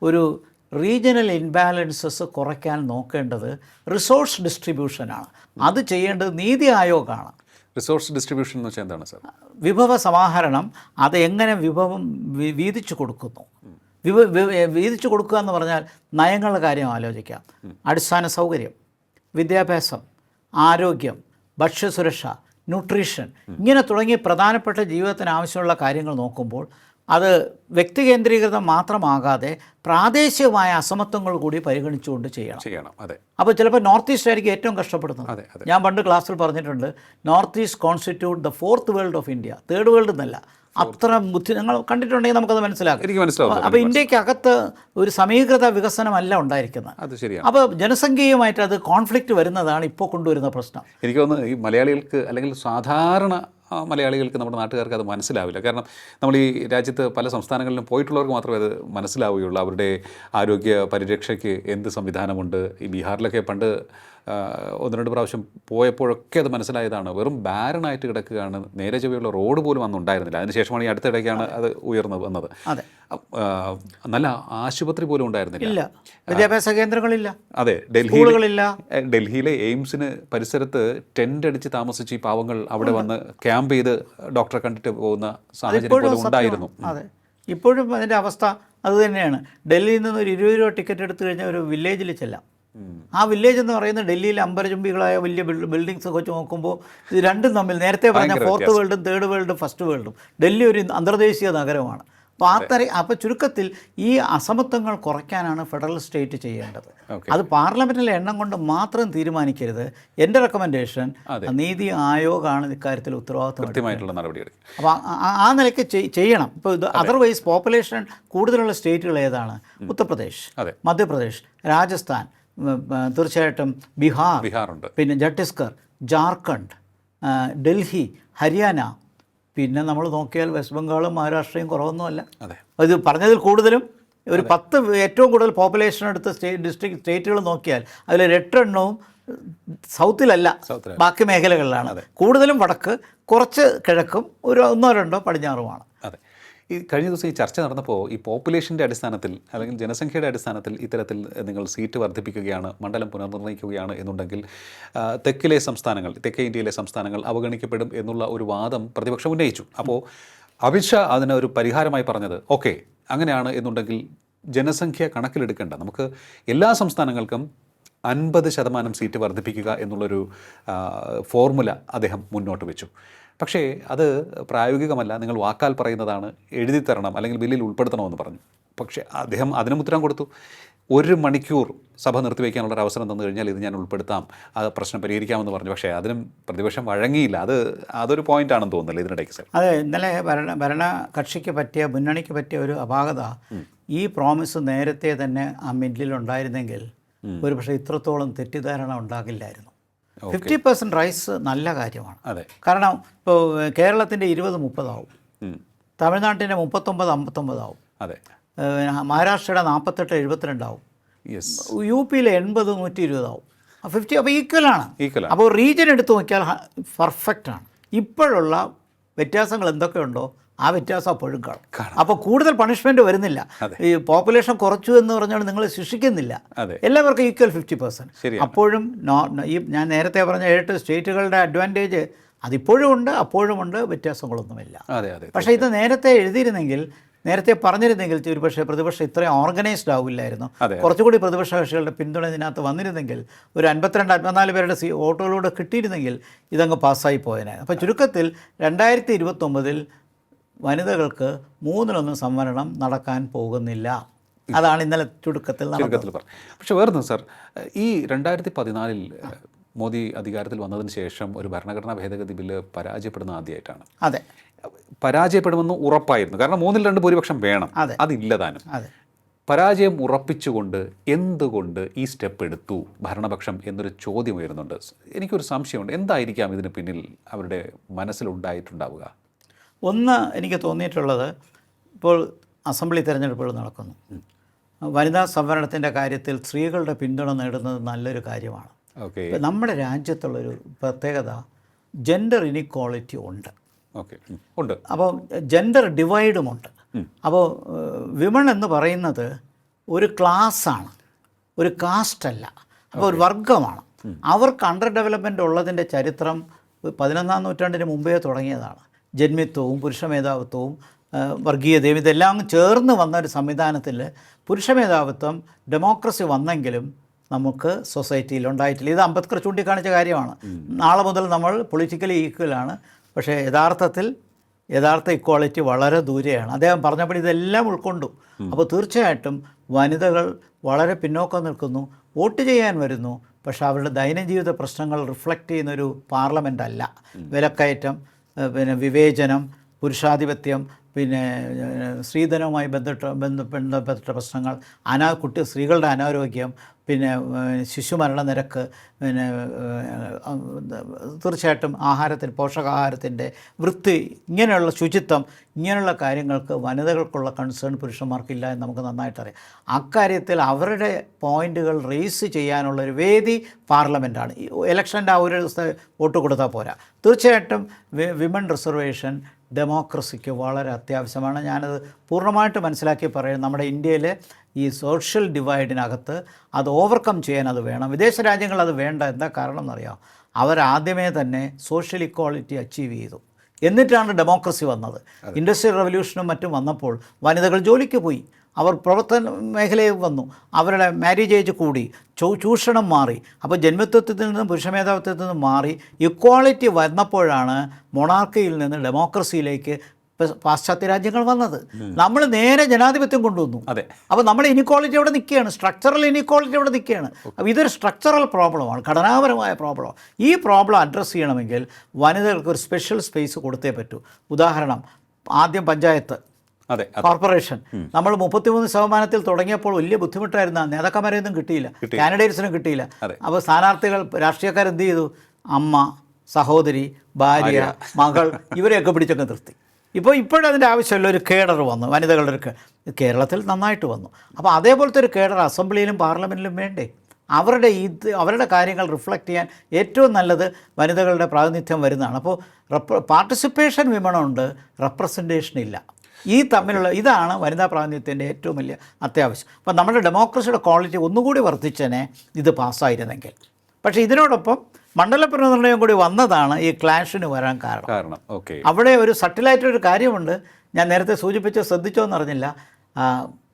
ഒരു റീജിയണൽ ഇൻബാലൻസസ് കുറയ്ക്കാൻ നോക്കേണ്ടത് റിസോഴ്സ് ഡിസ്ട്രിബ്യൂഷനാണ്. അത് ചെയ്യേണ്ടത് നീതി ആയോഗാണ്. റിസോഴ്സ് ഡിസ്ട്രിബ്യൂഷൻ എന്ന് വെച്ചാൽ എന്താണ് സാർ? വിഭവ സമാഹരണം. അത് എങ്ങനെ വിഭവം വീതിച്ചു കൊടുക്കുന്നു. വീതിച്ചു കൊടുക്കുക എന്ന് പറഞ്ഞാൽ നയങ്ങളുടെ കാര്യം ആലോചിക്കാം. അടിസ്ഥാന സൗകര്യം, വിദ്യാഭ്യാസം, ആരോഗ്യം, ഭക്ഷ്യസുരക്ഷ, ന്യൂട്രീഷൻ, ഇങ്ങനെ തുടങ്ങി പ്രധാനപ്പെട്ട ജീവിതത്തിന് ആവശ്യമുള്ള കാര്യങ്ങൾ നോക്കുമ്പോൾ അത് വ്യക്തി കേന്ദ്രീകൃതം മാത്രമാകാതെ പ്രാദേശികമായ അസമത്വങ്ങൾ കൂടി പരിഗണിച്ചുകൊണ്ട് ചെയ്യണം. അതെ. അപ്പോൾ ചിലപ്പോൾ നോർത്ത് ഈസ്റ്റ് ആയിരിക്കും ഏറ്റവും കഷ്ടപ്പെടുന്നത്. ഞാൻ പണ്ട് ക്ലാസ്സിൽ പറഞ്ഞിട്ടുണ്ട്, north east constitute the 4th world of India. 3rd world എന്നല്ല, അത്ര ബുദ്ധി നിങ്ങൾ കണ്ടിട്ടുണ്ടെങ്കിൽ നമുക്കത് മനസ്സിലാക്കും. അപ്പോൾ ഇന്ത്യക്കകത്ത് ഒരു സമീകൃത വികസനമല്ല ഉണ്ടായിരിക്കുന്നത്. അപ്പോൾ ജനസംഖ്യയുമായിട്ട് അത് കോൺഫ്ലിക്റ്റ് വരുന്നതാണ് ഇപ്പോൾ കൊണ്ടുവരുന്ന പ്രശ്നം. എനിക്ക് തോന്നുന്നു ഈ മലയാളികൾക്ക് അല്ലെങ്കിൽ സാധാരണ മലയാളികൾക്ക്, നമ്മുടെ നാട്ടുകാർക്ക് അത് മനസ്സിലാവില്ല. കാരണം നമ്മൾ ഈ രാജ്യത്ത് പല സംസ്ഥാനങ്ങളിലും പോയിട്ടുള്ളവർക്ക് മാത്രമേ അത് മനസ്സിലാവുകയുള്ളൂ. അവരുടെ ആരോഗ്യ പരിരക്ഷയ്ക്ക് എന്ത് സംവിധാനമുണ്ട്. ഈ ബീഹാറിലൊക്കെ പണ്ട് ഒന്ന് രണ്ട് പ്രാവശ്യം പോയപ്പോഴൊക്കെ അത് മനസ്സിലായതാണ്. വെറും ബാരനായിട്ട് കിടക്കുകയാണ്, നേരെ ചൊവ്വയുള്ള റോഡ് പോലും അന്ന് ഉണ്ടായിരുന്നില്ല. അതിനുശേഷമാണ് ഈ അടുത്തിടയ്ക്കാണ് അത് ഉയർന്നു വന്നത്. അതെ, നല്ല ആശുപത്രി പോലും ഉണ്ടായിരുന്നില്ല, ഇല്ല, വിദ്യാഭ്യാസ കേന്ദ്രങ്ങളില്ല, അതെ. ഡൽഹിയിലെ എയിംസിന് പരിസരത്ത് ടെൻ്റ് അടിച്ച് താമസിച്ച് ഈ പാവങ്ങൾ അവിടെ വന്ന് ക്യാമ്പ് ചെയ്ത് ഡോക്ടറെ കണ്ടിട്ട് പോകുന്ന സാഹചര്യം പോലും ഉണ്ടായിരുന്നു. അതെ, ഇപ്പോഴും അതിൻ്റെ അവസ്ഥ അതുതന്നെയാണ്. ഡൽഹിയിൽ നിന്ന് ഒരു 20 രൂപ ടിക്കറ്റ് എടുത്തു കഴിഞ്ഞാൽ ഒരു വില്ലേജിൽ ചെല്ലാം. ആ വില്ലേജ് എന്ന് പറയുന്നത് ഡൽഹിയിലെ അമ്പരചുംബികളായ വലിയ ബിൽഡിങ്സ് ഒക്കെ വെച്ച് നോക്കുമ്പോൾ ഇത് രണ്ടും തമ്മിൽ, നേരത്തെ പറഞ്ഞ 4th വേൾഡും 3rd വേൾഡും 1st വേൾഡും, ഡൽഹി ഒരു അന്തർദേശീയ നഗരമാണ്. അപ്പോൾ ചുരുക്കത്തിൽ ഈ അസമത്വങ്ങൾ കുറയ്ക്കാനാണ് ഫെഡറൽ സ്റ്റേറ്റ് ചെയ്യേണ്ടത്. അത് പാർലമെൻറ്റിലെ എണ്ണം കൊണ്ട് മാത്രം തീരുമാനിക്കരുത്. എൻ്റെ റെക്കമെൻഡേഷൻ നീതി ആയോഗാണ് ഇക്കാര്യത്തിൽ ഉത്തരവാദിത്വമായിട്ടുള്ള നടപടിയെടുക്കും. അപ്പോൾ ആ നിലയ്ക്ക് ചെയ്യണം. ഇപ്പോൾ ഇത് അതർവൈസ് പോപ്പുലേഷൻ കൂടുതലുള്ള സ്റ്റേറ്റുകൾ ഏതാണ്? ഉത്തർപ്രദേശ്, മധ്യപ്രദേശ്, രാജസ്ഥാൻ, തീർച്ചയായിട്ടും ബീഹാറുണ്ട്, പിന്നെ ഛത്തീസ്ഗഡ്, ജാർഖണ്ഡ്, ഡൽഹി, ഹരിയാന, പിന്നെ നമ്മൾ നോക്കിയാൽ വെസ്റ്റ് ബംഗാളും മഹാരാഷ്ട്രയും കുറവൊന്നുമല്ല. ഇത് പറഞ്ഞതിൽ കൂടുതലും ഒരു 10 ഏറ്റവും കൂടുതൽ പോപ്പുലേഷൻ എടുത്ത സ്റ്റേറ്റുകൾ നോക്കിയാൽ അതിൽ 8 എണ്ണവും സൗത്തിലല്ല, ബാക്കി മേഖലകളിലാണ്. കൂടുതലും വടക്ക്, കുറച്ച് കിഴക്കും, ഒരു 1-2 പടിഞ്ഞാറുമാണ്. അതെ. ഈ കഴിഞ്ഞ ദിവസം ഈ ചർച്ച നടന്നപ്പോൾ ഈ പോപ്പുലേഷൻ്റെ അടിസ്ഥാനത്തിൽ അല്ലെങ്കിൽ ജനസംഖ്യയുടെ അടിസ്ഥാനത്തിൽ ഇത്തരത്തിൽ നിങ്ങൾ സീറ്റ് വർദ്ധിപ്പിക്കുകയാണ്, മണ്ഡലം പുനർനിർണ്ണയിക്കുകയാണ് എന്നുണ്ടെങ്കിൽ തെക്കേ ഇന്ത്യയിലെ സംസ്ഥാനങ്ങൾ അവഗണിക്കപ്പെടും എന്നുള്ള ഒരു വാദം പ്രതിപക്ഷം ഉന്നയിച്ചു. അപ്പോൾ അമിത്ഷാ അതിനൊരു പരിഹാരമായി പറഞ്ഞത്, ഓക്കെ, അങ്ങനെയാണ് എന്നുണ്ടെങ്കിൽ ജനസംഖ്യ കണക്കിലെടുക്കേണ്ട, നമുക്ക് എല്ലാ സംസ്ഥാനങ്ങൾക്കും 50% സീറ്റ് വർദ്ധിപ്പിക്കുക എന്നുള്ളൊരു ഫോർമുല അദ്ദേഹം മുന്നോട്ട് വെച്ചു. പക്ഷേ അത് പ്രായോഗികമല്ല, നിങ്ങൾ വാക്കാൽ പറയുന്നതാണ്, എഴുതി തരണം അല്ലെങ്കിൽ ബില്ലിൽ ഉൾപ്പെടുത്തണമെന്ന് പറഞ്ഞു. പക്ഷേ അദ്ദേഹം അതിനും ഉത്തരം കൊടുത്തു. 1 മണിക്കൂർ സഭ നിർത്തിവെക്കാനുള്ള ഒരു അവസരം തന്നു കഴിഞ്ഞാൽ ഇത് ഞാൻ ഉൾപ്പെടുത്താം, അത് പ്രശ്നം പരിഹരിക്കാമെന്ന് പറഞ്ഞു. പക്ഷേ അതിനും പ്രതിപക്ഷം വഴങ്ങിയില്ല. അതൊരു പോയിൻ്റാണെന്ന് തോന്നുന്നില്ല ഇതിനിടയ്ക്ക് സാർ? അതെ, ഇന്നലെ ഭരണകക്ഷിക്ക് പറ്റിയ, മുന്നണിക്ക് പറ്റിയ ഒരു അപാകത, ഈ പ്രോമിസ് നേരത്തെ തന്നെ ആ മില്ലിലുണ്ടായിരുന്നെങ്കിൽ ഒരു പക്ഷേ ഇത്രത്തോളം തെറ്റിദ്ധാരണ ഉണ്ടാകില്ലായിരുന്നു. 50% റൈസ് നല്ല കാര്യമാണ്. കാരണം ഇപ്പോൾ കേരളത്തിൻ്റെ 20-30 ആവും, തമിഴ്നാട്ടിൻ്റെ 39-59 ആവും, മഹാരാഷ്ട്രയുടെ 48-72 ആവും, UP-യിലെ 80-120 ആവും. 50 അപ്പോൾ ഈക്വലാണ്. അപ്പോൾ റീജിയൻ എടുത്ത് നോക്കിയാൽ പെർഫെക്റ്റാണ്. ഇപ്പോഴുള്ള വ്യത്യാസങ്ങൾ എന്തൊക്കെയുണ്ടോ ആ വ്യത്യാസം അപ്പോഴും കാണും. അപ്പോൾ കൂടുതൽ പണിഷ്മെൻ്റ് വരുന്നില്ല. ഈ പോപ്പുലേഷൻ കുറച്ചു എന്ന് പറഞ്ഞുകൊണ്ട് നിങ്ങൾ ശിക്ഷിക്കുന്നില്ല, എല്ലാവർക്കും ഈക്വൽ 50%. അപ്പോഴും ഈ ഞാൻ നേരത്തെ പറഞ്ഞ 8 സ്റ്റേറ്റുകളുടെ അഡ്വാൻറ്റേജ് അതിപ്പോഴും ഉണ്ട്, അപ്പോഴുമുണ്ട്, വ്യത്യാസങ്ങളൊന്നുമില്ല. പക്ഷേ ഇത് നേരത്തെ എഴുതിയിരുന്നെങ്കിൽ, നേരത്തെ പറഞ്ഞിരുന്നെങ്കിൽ ഒരു പക്ഷേ പ്രതിപക്ഷം ഇത്രയും ഓർഗനൈസ്ഡ് ആവില്ലായിരുന്നു. കുറച്ചുകൂടി പ്രതിപക്ഷ കക്ഷികളുടെ പിന്തുണ ഇതിനകത്ത് വന്നിരുന്നെങ്കിൽ, ഒരു 52-54 പേരുടെ വോട്ടുകളൂടെ കിട്ടിയിരുന്നെങ്കിൽ ഇതങ്ങ് പാസ്സായി പോയതിനെ. അപ്പോൾ ചുരുക്കത്തിൽ 2029 വനിതകൾക്ക് 3-1 സംവരണം നടക്കാൻ പോകുന്നില്ല. അതാണ് ഇന്നലെ ചുരുക്കത്തിൽ പറഞ്ഞു. പക്ഷേ വേറെ സാർ, ഈ 2014 മോദി അധികാരത്തിൽ വന്നതിന് ശേഷം ഒരു ഭരണഘടനാ ഭേദഗതി ബില്ല് പരാജയപ്പെടുന്ന ആദ്യമായിട്ടാണ്. അതെ, പരാജയപ്പെടുമെന്ന് ഉറപ്പായിരുന്നു. കാരണം 3-2 ഭൂരിപക്ഷം വേണം, അതില്ലതാനും. പരാജയം ഉറപ്പിച്ചുകൊണ്ട് എന്തുകൊണ്ട് ഈ സ്റ്റെപ്പ് എടുത്തു ഭരണപക്ഷം എന്നൊരു ചോദ്യം ഉയരുന്നുണ്ട്. എനിക്കൊരു സംശയമുണ്ട്, എന്തായിരിക്കാം ഇതിന് പിന്നിൽ അവരുടെ മനസ്സിലുണ്ടായിട്ടുണ്ടാവുക? ഒന്ന് എനിക്ക് തോന്നിയിട്ടുള്ളത്, ഇപ്പോൾ അസംബ്ലി തിരഞ്ഞെടുപ്പുകൾ നടക്കുന്നു. വനിതാ സംവരണത്തിൻ്റെ കാര്യത്തിൽ സ്ത്രീകളുടെ പിന്തുണ നേടുന്നത് നല്ലൊരു കാര്യമാണ്. നമ്മുടെ രാജ്യത്തുള്ളൊരു പ്രത്യേകത, ജെൻഡർ ഇനിക്വാളിറ്റി ഉണ്ട്. അപ്പോൾ ജെൻഡർ ഡിവൈഡുമുണ്ട്. അപ്പോൾ വിമൺ എന്ന് പറയുന്നത് ഒരു ക്ലാസ്സാണ്, ഒരു കാസ്റ്റല്ല. അപ്പോൾ ഒരു വർഗമാണ്. അവർക്ക് അണ്ടർ ഡെവലപ്മെൻ്റ് ഉള്ളതിൻ്റെ ചരിത്രം 11-ാം നൂറ്റാണ്ടിന് മുമ്പേ തുടങ്ങിയതാണ്. ജന്മിത്വവും പുരുഷമേധാവിത്വവും വർഗീയതയും ഇതെല്ലാം ചേർന്ന് വന്ന ഒരു സംവിധാനത്തിൽ പുരുഷമേധാവിത്വം ഡെമോക്രസി വന്നെങ്കിലും നമുക്ക് സൊസൈറ്റിയിൽ ഉണ്ടായിട്ടില്ല. ഇത് അംബേദ്കർ ചൂണ്ടിക്കാണിച്ച കാര്യമാണ്. നാളെ മുതൽ നമ്മൾ പൊളിറ്റിക്കലി ഈക്വലാണ്, പക്ഷേ യഥാർത്ഥ ഇക്വാളിറ്റി വളരെ ദൂരെയാണ്. അദ്ദേഹം പറഞ്ഞപ്പോൾ ഇതെല്ലാം ഉൾക്കൊണ്ടു. അപ്പോൾ തീർച്ചയായിട്ടും വനിതകൾ വളരെ പിന്നോക്കം നിൽക്കുന്നു, വോട്ട് ചെയ്യാൻ വരുന്നു, പക്ഷേ അവരുടെ ദൈനംജീവിത പ്രശ്നങ്ങൾ റിഫ്ലക്റ്റ് ചെയ്യുന്നൊരു പാർലമെൻ്റ് അല്ല. വിലക്കയറ്റം, പിന്നെ വിവേചനം, പുരുഷാധിപത്യം, പിന്നെ സ്ത്രീധനവുമായി ബന്ധപ്പെട്ട പ്രശ്നങ്ങൾ, സ്ത്രീകളുടെ അനാരോഗ്യം, പിന്നെ ശിശുമരണ നിരക്ക്, പിന്നെ തീർച്ചയായിട്ടും പോഷകാഹാരത്തിൻ്റെ വൃത്തി, ഇങ്ങനെയുള്ള ശുചിത്വം, ഇങ്ങനെയുള്ള കാര്യങ്ങൾക്ക് വനിതകൾക്കുള്ള കൺസേൺ പുരുഷന്മാർക്കില്ല എന്ന് നമുക്ക് നന്നായിട്ടറിയാം. അക്കാര്യത്തിൽ അവരുടെ പോയിൻ്റുകൾ റേസ് ചെയ്യാനുള്ളൊരു വേദി പാർലമെൻറ്റാണ്. ഇലക്ഷൻ്റെ ആ ഒരു ദിവസത്തെ വോട്ട് കൊടുത്താൽ പോരാ. തീർച്ചയായിട്ടും വിമൻ റിസർവേഷൻ ഡെമോക്രസിക്ക് വളരെ അത്യാവശ്യമാണ്. ഞാനത് പൂർണ്ണമായിട്ട് മനസ്സിലാക്കി പറയും. നമ്മുടെ ഇന്ത്യയിലെ ഈ സോഷ്യൽ ഡിവൈഡിനകത്ത് അത് ഓവർകം ചെയ്യാൻ അത് വേണം. വിദേശ രാജ്യങ്ങൾ അത് വേണ്ട. എന്താ കാരണം എന്നറിയാം? അവരാദ്യമേ തന്നെ സോഷ്യൽ ഇക്വാളിറ്റി അച്ചീവ് ചെയ്തു, എന്നിട്ടാണ് ഡെമോക്രസി വന്നത്. ഇൻഡസ്ട്രിയൽ റവല്യൂഷനും മറ്റും വന്നപ്പോൾ വനിതകൾ ജോലിക്ക് പോയി, അവർ പ്രവർത്തന മേഖലയിൽ വന്നു, അവരുടെ മാരേജ് ഏജ് കൂടി, ചൂഷണം മാറി. അപ്പോൾ ജന്മത്വത്തിൽ നിന്നും പുരുഷമേധാവിത്വത്തിൽ നിന്നും മാറി ഇക്വാളിറ്റി വന്നപ്പോഴാണ് മൊണാർക്കിയിൽ നിന്ന് ഡെമോക്രസിയിലേക്ക് പാശ്ചാത്യ രാജ്യങ്ങൾ വന്നത്. നമ്മൾ നേരെ ജനാധിപത്യം കൊണ്ടുവന്നു. അപ്പോൾ നമ്മുടെ ഇനിക്വാളിറ്റി അവിടെ നിൽക്കുകയാണ്, സ്ട്രക്ചറൽ ഇനിക്വാളിറ്റി അവിടെ നിൽക്കുകയാണ്. അപ്പോൾ ഇതൊരു സ്ട്രക്ചറൽ പ്രോബ്ലമാണ്, ഘടനാപരമായ പ്രോബ്ലമാണ്. ഈ പ്രോബ്ലം അഡ്രസ്സ് ചെയ്യണമെങ്കിൽ വനിതകൾക്ക് ഒരു സ്പെഷ്യൽ സ്പേസ് കൊടുത്തേ പറ്റൂ. ഉദാഹരണം, ആദ്യം പഞ്ചായത്ത്, കോർപ്പറേഷൻ. നമ്മൾ 33% തുടങ്ങിയപ്പോൾ വലിയ ബുദ്ധിമുട്ടായിരുന്നു. നേതാക്കന്മാരെയൊന്നും കിട്ടിയില്ല, കാൻഡിഡേറ്റ്സിനും കിട്ടിയില്ല. അപ്പോൾ സ്ഥാനാർത്ഥികൾ, രാഷ്ട്രീയക്കാർ എന്ത് ചെയ്തു? അമ്മ, സഹോദരി, ഭാര്യ, മകൾ, ഇവരെയൊക്കെ പിടിച്ചൊക്കെ നിർത്തി. ഇപ്പോഴതിൻ്റെ ആവശ്യമില്ല. ഒരു കേഡർ വന്നു, വനിതകളുടെ ഒരു കേരളത്തിൽ നന്നായിട്ട് വന്നു. അപ്പോൾ അതേപോലത്തെ ഒരു കേഡർ അസംബ്ലിയിലും പാർലമെൻറ്റിലും വേണ്ടേ? അവരുടെ കാര്യങ്ങൾ റിഫ്ലക്റ്റ് ചെയ്യാൻ ഏറ്റവും നല്ലത് വനിതകളുടെ പ്രാതിനിധ്യം വരുന്നതാണ്. അപ്പോൾ പാർട്ടിസിപ്പേഷൻ വിമണമുണ്ട്, റെപ്രസെൻറ്റേഷൻ ഇല്ല. ഈ തമ്മിലുള്ള ഇതാണ് വനിതാ പ്രാതിനിധ്യത്തിൻ്റെ ഏറ്റവും വലിയ അത്യാവശ്യം. അപ്പോൾ നമ്മുടെ ഡെമോക്രസിയുടെ ക്വാളിറ്റി ഒന്നുകൂടി വർദ്ധിച്ചേനെ ഇത് പാസ്സായിരുന്നെങ്കിൽ. പക്ഷേ ഇതിനോടൊപ്പം മണ്ഡല പുനർനിർണ്ണയം കൂടി വന്നതാണ് ഈ ക്ലാഷിന് വരാൻ കാരണം. അവിടെ ഒരു സട്ടിലായിട്ടൊരു കാര്യമുണ്ട്. ഞാൻ നേരത്തെ ശ്രദ്ധിച്ചോ എന്നറിഞ്ഞില്ല.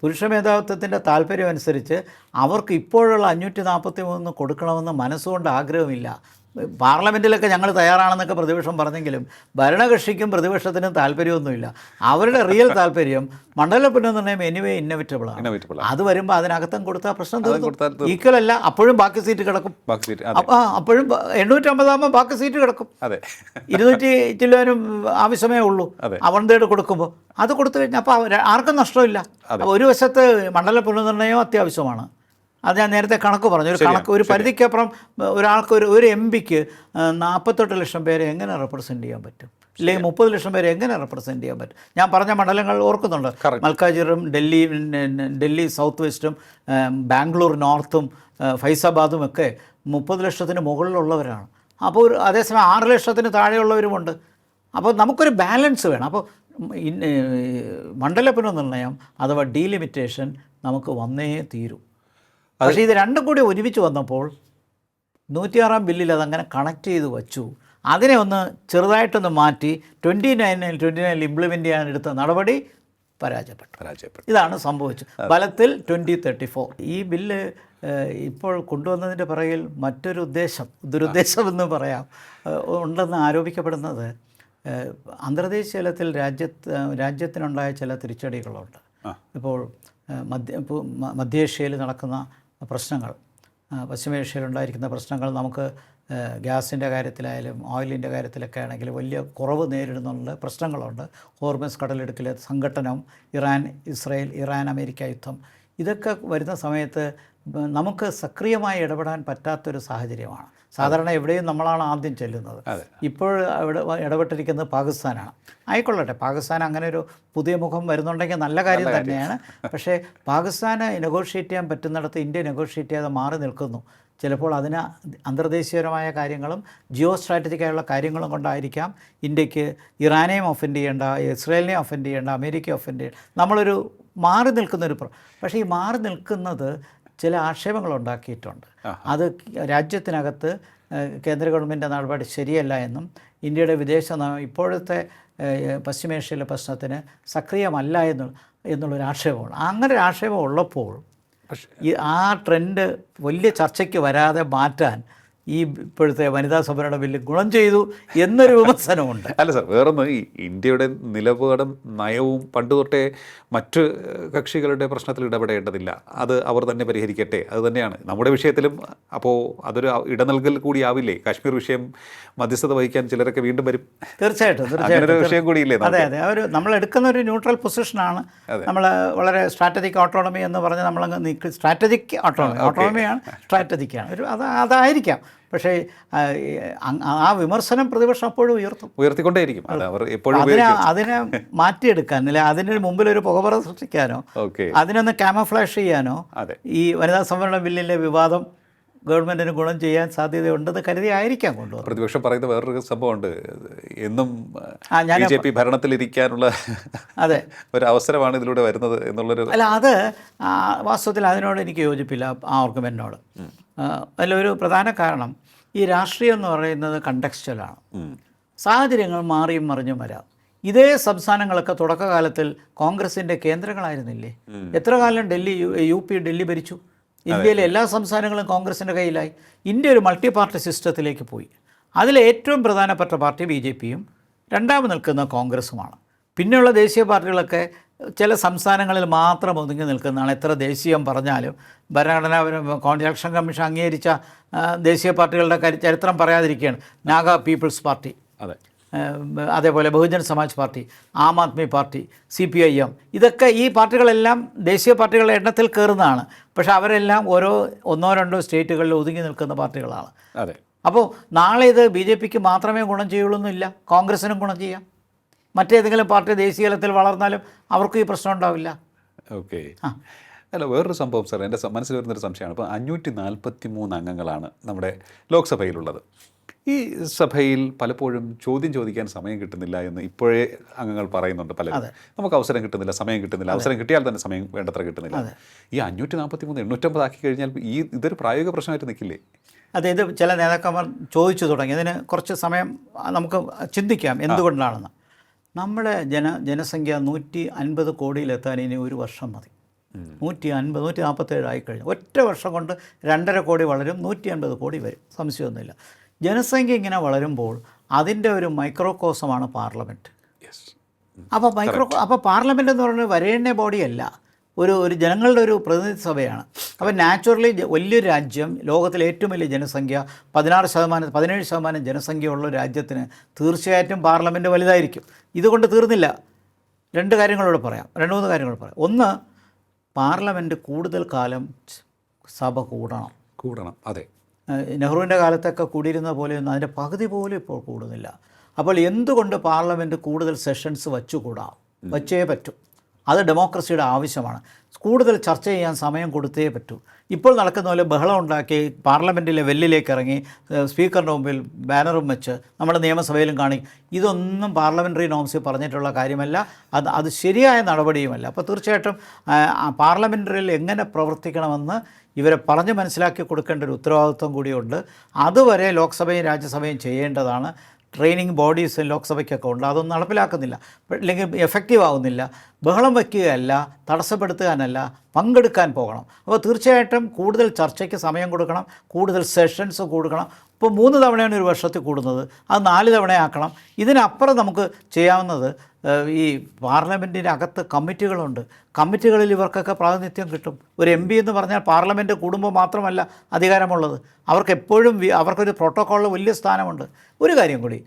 പുരുഷ മേധാവിത്വത്തിൻ്റെ താല്പര്യം അനുസരിച്ച് അവർക്ക് ഇപ്പോഴുള്ള 543 കൊടുക്കണമെന്ന് മനസ്സുകൊണ്ട് ആഗ്രഹമില്ല. പാർലമെൻറ്റിലൊക്കെ ഞങ്ങൾ തയ്യാറാണെന്നൊക്കെ പ്രതിപക്ഷം പറഞ്ഞെങ്കിലും ഭരണകക്ഷിക്കും പ്രതിപക്ഷത്തിനും താല്പര്യമൊന്നുമില്ല. അവരുടെ റിയൽ താല്പര്യം മണ്ഡല പുനർനിർണ്ണയം ഇന്നവിറ്റബിളാണ്. അത് വരുമ്പോൾ അതിനകത്തും കൊടുത്താൽ പ്രശ്നം തീർന്നു. ഈക്വൽ അല്ല, അപ്പോഴും ബാക്കി സീറ്റ് കിടക്കും. അപ്പോഴും 850 ബാക്കി സീറ്റ് കിടക്കും. 200 ചില്ലാനും ആവശ്യമേ ഉള്ളൂ. അവന്തേട് കൊടുക്കുമ്പോൾ അത് കൊടുത്തു കഴിഞ്ഞാൽ അപ്പോൾ ആർക്കും നഷ്ടമില്ല. ഒരു വശത്ത് മണ്ഡല പുനർനിർണ്ണയം അത്യാവശ്യമാണ്. അത് ഞാൻ നേരത്തെ കണക്ക് പറഞ്ഞു. ഒരു പരിധിക്കപ്പുറം ഒരാൾക്ക് ഒരു MP-ക്ക് 48 ലക്ഷം പേരെ എങ്ങനെ റെപ്രസെൻറ്റ് ചെയ്യാൻ പറ്റും? ഇല്ലെങ്കിൽ 30 ലക്ഷം പേരെ എങ്ങനെ റെപ്രസെൻറ്റ് ചെയ്യാൻ പറ്റും? ഞാൻ പറഞ്ഞ മണ്ഡലങ്ങൾ ഓർക്കുന്നുണ്ട്. മൽക്കാജിറും, ഡൽഹി സൗത്ത് വെസ്റ്റും, ബാംഗ്ലൂർ നോർത്തും, ഫൈസാബാദും ഒക്കെ 30 ലക്ഷത്തിന് മുകളിലുള്ളവരാണ്. അപ്പോൾ അതേസമയം 6 ലക്ഷത്തിന് താഴെയുള്ളവരുമുണ്ട്. അപ്പോൾ നമുക്കൊരു ബാലൻസ് വേണം. അപ്പോൾ മണ്ഡല പുനർനിർണ്ണയം അഥവാ ഡീലിമിറ്റേഷൻ നമുക്ക് വന്നേ തീരൂ. പക്ഷേ ഇത് രണ്ടും കൂടി ഒരുമിച്ച് വന്നപ്പോൾ 106 ബില്ലിൽ അതങ്ങനെ കണക്ട് ചെയ്ത് വച്ചു. അതിനെ ഒന്ന് ചെറുതായിട്ടൊന്ന് മാറ്റി 29 ഇംപ്ലിമെൻ്റ് ചെയ്യാനെടുത്ത നടപടി പരാജയപ്പെട്ടു. ഇതാണ് സംഭവിച്ചത്. ഫലത്തിൽ 2034 ഈ ബില്ല് ഇപ്പോൾ കൊണ്ടുവന്നതിൻ്റെ പിറകിൽ മറ്റൊരു ദുരുദ്ദേശം എന്ന് പറയാം ഉണ്ടെന്ന് ആരോപിക്കപ്പെടുന്നത് അന്തർദേശീയ തലത്തിൽ രാജ്യത്തിനുണ്ടായ ചില തിരിച്ചടികളുണ്ട്. ഇപ്പോൾ മധ്യേഷ്യയിൽ നടക്കുന്ന പ്രശ്നങ്ങൾ, പശ്ചിമേഷ്യയിലുണ്ടായിരിക്കുന്ന പ്രശ്നങ്ങൾ നമുക്ക് ഗ്യാസിൻ്റെ കാര്യത്തിലായാലും ഓയിലിൻ്റെ കാര്യത്തിലൊക്കെ ആണെങ്കിലും വലിയ കുറവ് നേരിടുന്നുള്ള പ്രശ്നങ്ങളുണ്ട്. ഹോർമസ് കടലിടുക്കിലെ സംഘട്ടനം, ഇറാൻ അമേരിക്ക യുദ്ധം, ഇതൊക്കെ വരുന്ന സമയത്ത് നമുക്ക് സക്രിയമായി ഇടപെടാൻ പറ്റാത്തൊരു സാഹചര്യമാണ്. സാധാരണ എവിടെയും നമ്മളാണ് ആദ്യം ചെല്ലുന്നത്. ഇപ്പോൾ അവിടെ ഇടപെട്ടിരിക്കുന്നത് പാകിസ്ഥാനാണ്. ആയിക്കൊള്ളട്ടെ, പാകിസ്ഥാൻ അങ്ങനെ ഒരു പുതിയ മുഖം വരുന്നുണ്ടെങ്കിൽ നല്ല കാര്യം തന്നെയാണ്. പക്ഷേ പാകിസ്ഥാന് നെഗോഷിയേറ്റ് ചെയ്യാൻ പറ്റുന്നിടത്ത് ഇന്ത്യ നെഗോഷിയേറ്റ് ചെയ്യാതെ മാറി നിൽക്കുന്നു. ചിലപ്പോൾ അതിന് അന്തർദേശീയപരമായ കാര്യങ്ങളും ജിയോ സ്ട്രാറ്റജിക്കായുള്ള കാര്യങ്ങളും കൊണ്ടായിരിക്കാം ഇന്ത്യക്ക് ഇറാനെയും ഒഫൻഡ് ചെയ്യേണ്ട, ഇസ്രായേലിനെയും ഒഫൻഡ് ചെയ്യേണ്ട, അമേരിക്കയെ ഒഫൻഡ് ചെയ്യേണ്ട, നമ്മളൊരു മാറി നിൽക്കുന്നൊരു പക്ഷേ ഈ മാറി നിൽക്കുന്നത് ചില ആക്ഷേപങ്ങൾ ഉണ്ടാക്കിയിട്ടുണ്ട്. അത് രാജ്യത്തിനകത്ത് കേന്ദ്ര ഗവൺമെൻറ് നടപടി ശരിയല്ല എന്നും ഇന്ത്യയുടെ വിദേശ ഇപ്പോഴത്തെ പശ്ചിമേഷ്യയിലെ പ്രശ്നത്തിന് സക്രിയമല്ല എന്നുള്ളൊരു ആക്ഷേപമാണ്. അങ്ങനെ ഒരു ആക്ഷേപം ഉള്ളപ്പോൾ ആ ട്രെൻഡ് വലിയ ചർച്ചയ്ക്ക് വരാതെ മാറ്റാൻ ഈ ഇപ്പോഴത്തെ വനിതാ സംവരണ ബില്ല് ഗുണം ചെയ്തു എന്നൊരു വിമർശനമുണ്ട്. അല്ല സാർ, വേറൊന്ന്, ഈ ഇന്ത്യയുടെ നിലപാടും നയവും പണ്ട് തൊട്ടേ മറ്റ് കക്ഷികളുടെ പ്രശ്നത്തിൽ ഇടപെടേണ്ടതില്ല, അത് അവർ തന്നെ പരിഹരിക്കട്ടെ, അത് തന്നെയാണ് നമ്മുടെ വിഷയത്തിലും. അപ്പോൾ അതൊരു ഇടനൽകൽ കൂടിയാവില്ലേ? കാശ്മീർ വിഷയം മധ്യസ്ഥത വഹിക്കാൻ ചിലരൊക്കെ വീണ്ടും വരും. തീർച്ചയായിട്ടും അങ്ങനൊരു വിഷയം കൂടിയില്ലേ? അതെ അതെ, നമ്മൾ എടുക്കുന്ന ഒരു ന്യൂട്രൽ പൊസിഷനാണ്. നമ്മൾ വളരെ സ്ട്രാറ്റജിക് ഓട്ടോണമി എന്ന് പറഞ്ഞ് നമ്മളങ്ങ് സ്ട്രാറ്റജിക് ഓട്ടോണമിയാണ്, സ്ട്രാറ്റജിക്കാണ് ഒരു അതായിരിക്കാം. പക്ഷേ ആ വിമർശനം പ്രതിപക്ഷം അപ്പോഴും ഉയർത്തിക്കൊണ്ടേയിരിക്കും. അവർ എപ്പോഴും അതിനെ മാറ്റിയെടുക്കാൻ, അല്ലെ അതിന് മുമ്പിൽ ഒരു പുകപറ സൃഷ്ടിക്കാനോ അതിനൊന്ന് ക്യാമഫ്ലാഷ് ചെയ്യാനോ ഈ വനിതാ സംവരണ ബില്ലിലെ വിവാദം ഗവൺമെൻറ്റിന് ഗുണം ചെയ്യാൻ സാധ്യതയുണ്ടെന്ന് കരുതി ആയിരിക്കാം കൊണ്ടുവന്നത്. പ്രതിപക്ഷം പറയുന്ന വേറൊരു സംഭവമുണ്ട്, എന്നും BJP ഭരണത്തിലിരിക്കാനുള്ള അതെ ഒരു അവസരമാണ് ഇതിലൂടെ വരുന്നത് എന്നുള്ളൊരു. അല്ല, അത് വാസ്തവത്തിൽ അതിനോട് എനിക്ക് യോജിപ്പില്ല, ആ ആർഗ്യുമെൻറ്റിനോട്. അതിലൊരു പ്രധാന കാരണം, ഈ രാഷ്ട്രീയം എന്ന് പറയുന്നത് കണ്ടക്സ്റ്റലാണ്. സാഹചര്യങ്ങൾ മാറിയും മറിഞ്ഞും വരാം. ഇതേ സംസ്ഥാനങ്ങളൊക്കെ തുടക്കകാലത്തിൽ കോൺഗ്രസിൻ്റെ കേന്ദ്രങ്ങളായിരുന്നില്ലേ? എത്ര കാലം UP ഡൽഹി ഭരിച്ചു? ഇന്ത്യയിലെ എല്ലാ സംസ്ഥാനങ്ങളും കോൺഗ്രസിൻ്റെ കയ്യിലായി. ഇന്ത്യ ഒരു മൾട്ടി പാർട്ടി സിസ്റ്റത്തിലേക്ക് പോയി. അതിലെ ഏറ്റവും പ്രധാനപ്പെട്ട പാർട്ടി BJPയും രണ്ടാമത് നിൽക്കുന്ന കോൺഗ്രസുമാണ്. പിന്നെയുള്ള ദേശീയ പാർട്ടികളൊക്കെ ചില സംസ്ഥാനങ്ങളിൽ മാത്രം ഒതുങ്ങി നിൽക്കുന്നതാണ്. എത്ര ദേശീയം പറഞ്ഞാലും ഇലക്ഷൻ കമ്മീഷൻ അംഗീകരിച്ച ദേശീയ പാർട്ടികളുടെ ചരിത്രം പറയാതിരിക്കുകയാണ്. നാഗ പീപ്പിൾസ് പാർട്ടി, അതേപോലെ Bahujan Samaj party, Aam Aadmi party, CPIM, ഇതൊക്കെ ഈ പാർട്ടികളെല്ലാം ദേശീയ പാർട്ടികളുടെ എണ്ണത്തിൽ കയറുന്നതാണ്. പക്ഷേ അവരെല്ലാം ഒന്നോ രണ്ടോ സ്റ്റേറ്റുകളിൽ ഒതുങ്ങി നിൽക്കുന്ന പാർട്ടികളാണ്. അപ്പോൾ നാളെ ഇത് BJPക്ക് മാത്രമേ ഗുണം ചെയ്യുള്ളൂ എന്നില്ല, കോൺഗ്രസിനും ഗുണം ചെയ്യാം. മറ്റേതെങ്കിലും പാർട്ടി ദേശീയ തലത്തിൽ വളർന്നാലും അവർക്കും ഈ പ്രശ്നം ഉണ്ടാവില്ല. ഓക്കെ. അല്ല, വേറൊരു സംഭവം സാർ, എൻ്റെ മനസ്സിൽ വരുന്നൊരു സംശയമാണ്. ഇപ്പോൾ 543 അംഗങ്ങളാണ് നമ്മുടെ ലോക്സഭയിലുള്ളത്. ഈ സഭയിൽ പലപ്പോഴും ചോദ്യം ചോദിക്കാൻ സമയം കിട്ടുന്നില്ല എന്ന് ഇപ്പോഴേ അംഗങ്ങൾ പറയുന്നുണ്ട്. പലരും നമുക്ക് അവസരം കിട്ടുന്നില്ല, സമയം കിട്ടുന്നില്ല, അവസരം കിട്ടിയാൽ തന്നെ സമയം വേണ്ടത്ര കിട്ടുന്നില്ല. ഈ 543 850 ആക്കി കഴിഞ്ഞാൽ ഇതൊരു പ്രായോഗിക പ്രശ്നമായിട്ട് നിൽക്കില്ലേ? അതെ, ഇത് ചില നേതാക്കന്മാർ ചോദിച്ചു തുടങ്ങി. ഇതിന് കുറച്ച് സമയം നമുക്ക് ചിന്തിക്കാം എന്തുകൊണ്ടാണെന്ന്. നമ്മുടെ ജനസംഖ്യ 150 കോടിയിലെത്താൻ ഇനി ഒരു വർഷം മതി. 147 ആയിക്കഴിഞ്ഞു. ഒറ്റ വർഷം കൊണ്ട് 2.5 കോടി വളരും, 150 കോടി വരും, സംശയമൊന്നുമില്ല. ജനസംഖ്യ ഇങ്ങനെ വളരുമ്പോൾ അതിൻ്റെ ഒരു മൈക്രോകോസമാണ് പാർലമെൻറ്റ്. അപ്പോൾ പാർലമെൻറ്റ് എന്ന് പറയുന്നത് വരേണ്യ ബോഡിയല്ല, ഒരു ജനങ്ങളുടെ ഒരു പ്രതിനിധി സഭയാണ്. അപ്പോൾ നാച്ചുറലി വലിയൊരു രാജ്യം, ലോകത്തിലെ ഏറ്റവും വലിയ ജനസംഖ്യ 17% ജനസംഖ്യയുള്ള രാജ്യത്തിന് തീർച്ചയായിട്ടും പാർലമെൻറ്റ് വലുതായിരിക്കും. ഇതുകൊണ്ട് തീർന്നില്ല. 2 3 കാര്യങ്ങൾ പറയാം. ഒന്ന്, പാർലമെൻറ്റ് കൂടുതൽ കാലം സഭ കൂടണം. അതെ, നെഹ്റുവിൻ്റെ കാലത്തൊക്കെ കൂടിയിരുന്ന പോലെയൊന്നും അതിൻ്റെ പകുതി പോലും ഇപ്പോൾ കൂടുന്നില്ല. അപ്പോൾ എന്തുകൊണ്ട് പാർലമെൻറ്റ് കൂടുതൽ സെഷൻസ് വച്ചേ പറ്റൂ. അത് ഡെമോക്രസിയുടെ ആവശ്യമാണ്. കൂടുതൽ ചർച്ച ചെയ്യാൻ സമയം കൊടുത്തേ പറ്റൂ. ഇപ്പോൾ നടക്കുന്ന പോലെ ബഹളം ഉണ്ടാക്കി പാർലമെൻറ്റിലെ വെല്ലിലേക്ക് ഇറങ്ങി സ്പീക്കറിൻ്റെ മുമ്പിൽ ബാനറും വെച്ച് നമ്മുടെ നിയമസഭയിലും ഇതൊന്നും പാർലമെൻ്ററി നോംസിൽ പറഞ്ഞിട്ടുള്ള കാര്യമല്ല. അത് ശരിയായ നടപടിയുമല്ല. അപ്പോൾ തീർച്ചയായിട്ടും പാർലമെൻറ്ററിയിൽ എങ്ങനെ പ്രവർത്തിക്കണമെന്ന് ഇവരെ പറഞ്ഞ് മനസ്സിലാക്കി കൊടുക്കേണ്ട ഒരു ഉത്തരവാദിത്വം കൂടിയുണ്ട്. അതുവരെ ലോക്സഭയും രാജ്യസഭയും ചെയ്യേണ്ടതാണ്. ട്രെയിനിങ് ബോഡീസ് ലോക്സഭയ്ക്കൊക്കെ ഉണ്ട്, അതൊന്നും നടപ്പിലാക്കുന്നില്ല, അല്ലെങ്കിൽ എഫക്റ്റീവ് ആവുന്നില്ല. ബഹളം വയ്ക്കുകയല്ല, തടസ്സപ്പെടുത്തുവാനല്ല, പങ്കെടുക്കാൻ പോകണം. അപ്പോൾ തീർച്ചയായിട്ടും കൂടുതൽ ചർച്ചയ്ക്ക് സമയം കൊടുക്കണം, കൂടുതൽ സെഷൻസ് കൊടുക്കണം. ഇപ്പോൾ 3 തവണയാണ് ഒരു വർഷത്തിൽ കൂടുന്നത്, അത് 4 തവണയാക്കണം. ഇതിനപ്പുറം നമുക്ക് ചെയ്യാവുന്നത്, ഈ പാർലമെൻറ്റിൻ്റെ അകത്ത് കമ്മിറ്റികളുണ്ട്. കമ്മിറ്റികളിൽ ഇവർക്കൊക്കെ പ്രാതിനിധ്യം കിട്ടും. ഒരു MP എന്ന് പറഞ്ഞാൽ പാർലമെൻറ്റ് കൂടുമ്പോൾ മാത്രമല്ല അധികാരമുള്ളത്, അവർക്കൊരു പ്രോട്ടോക്കോളിൽ വലിയ സ്ഥാനമുണ്ട്. ഒരു കാര്യം കൂടി,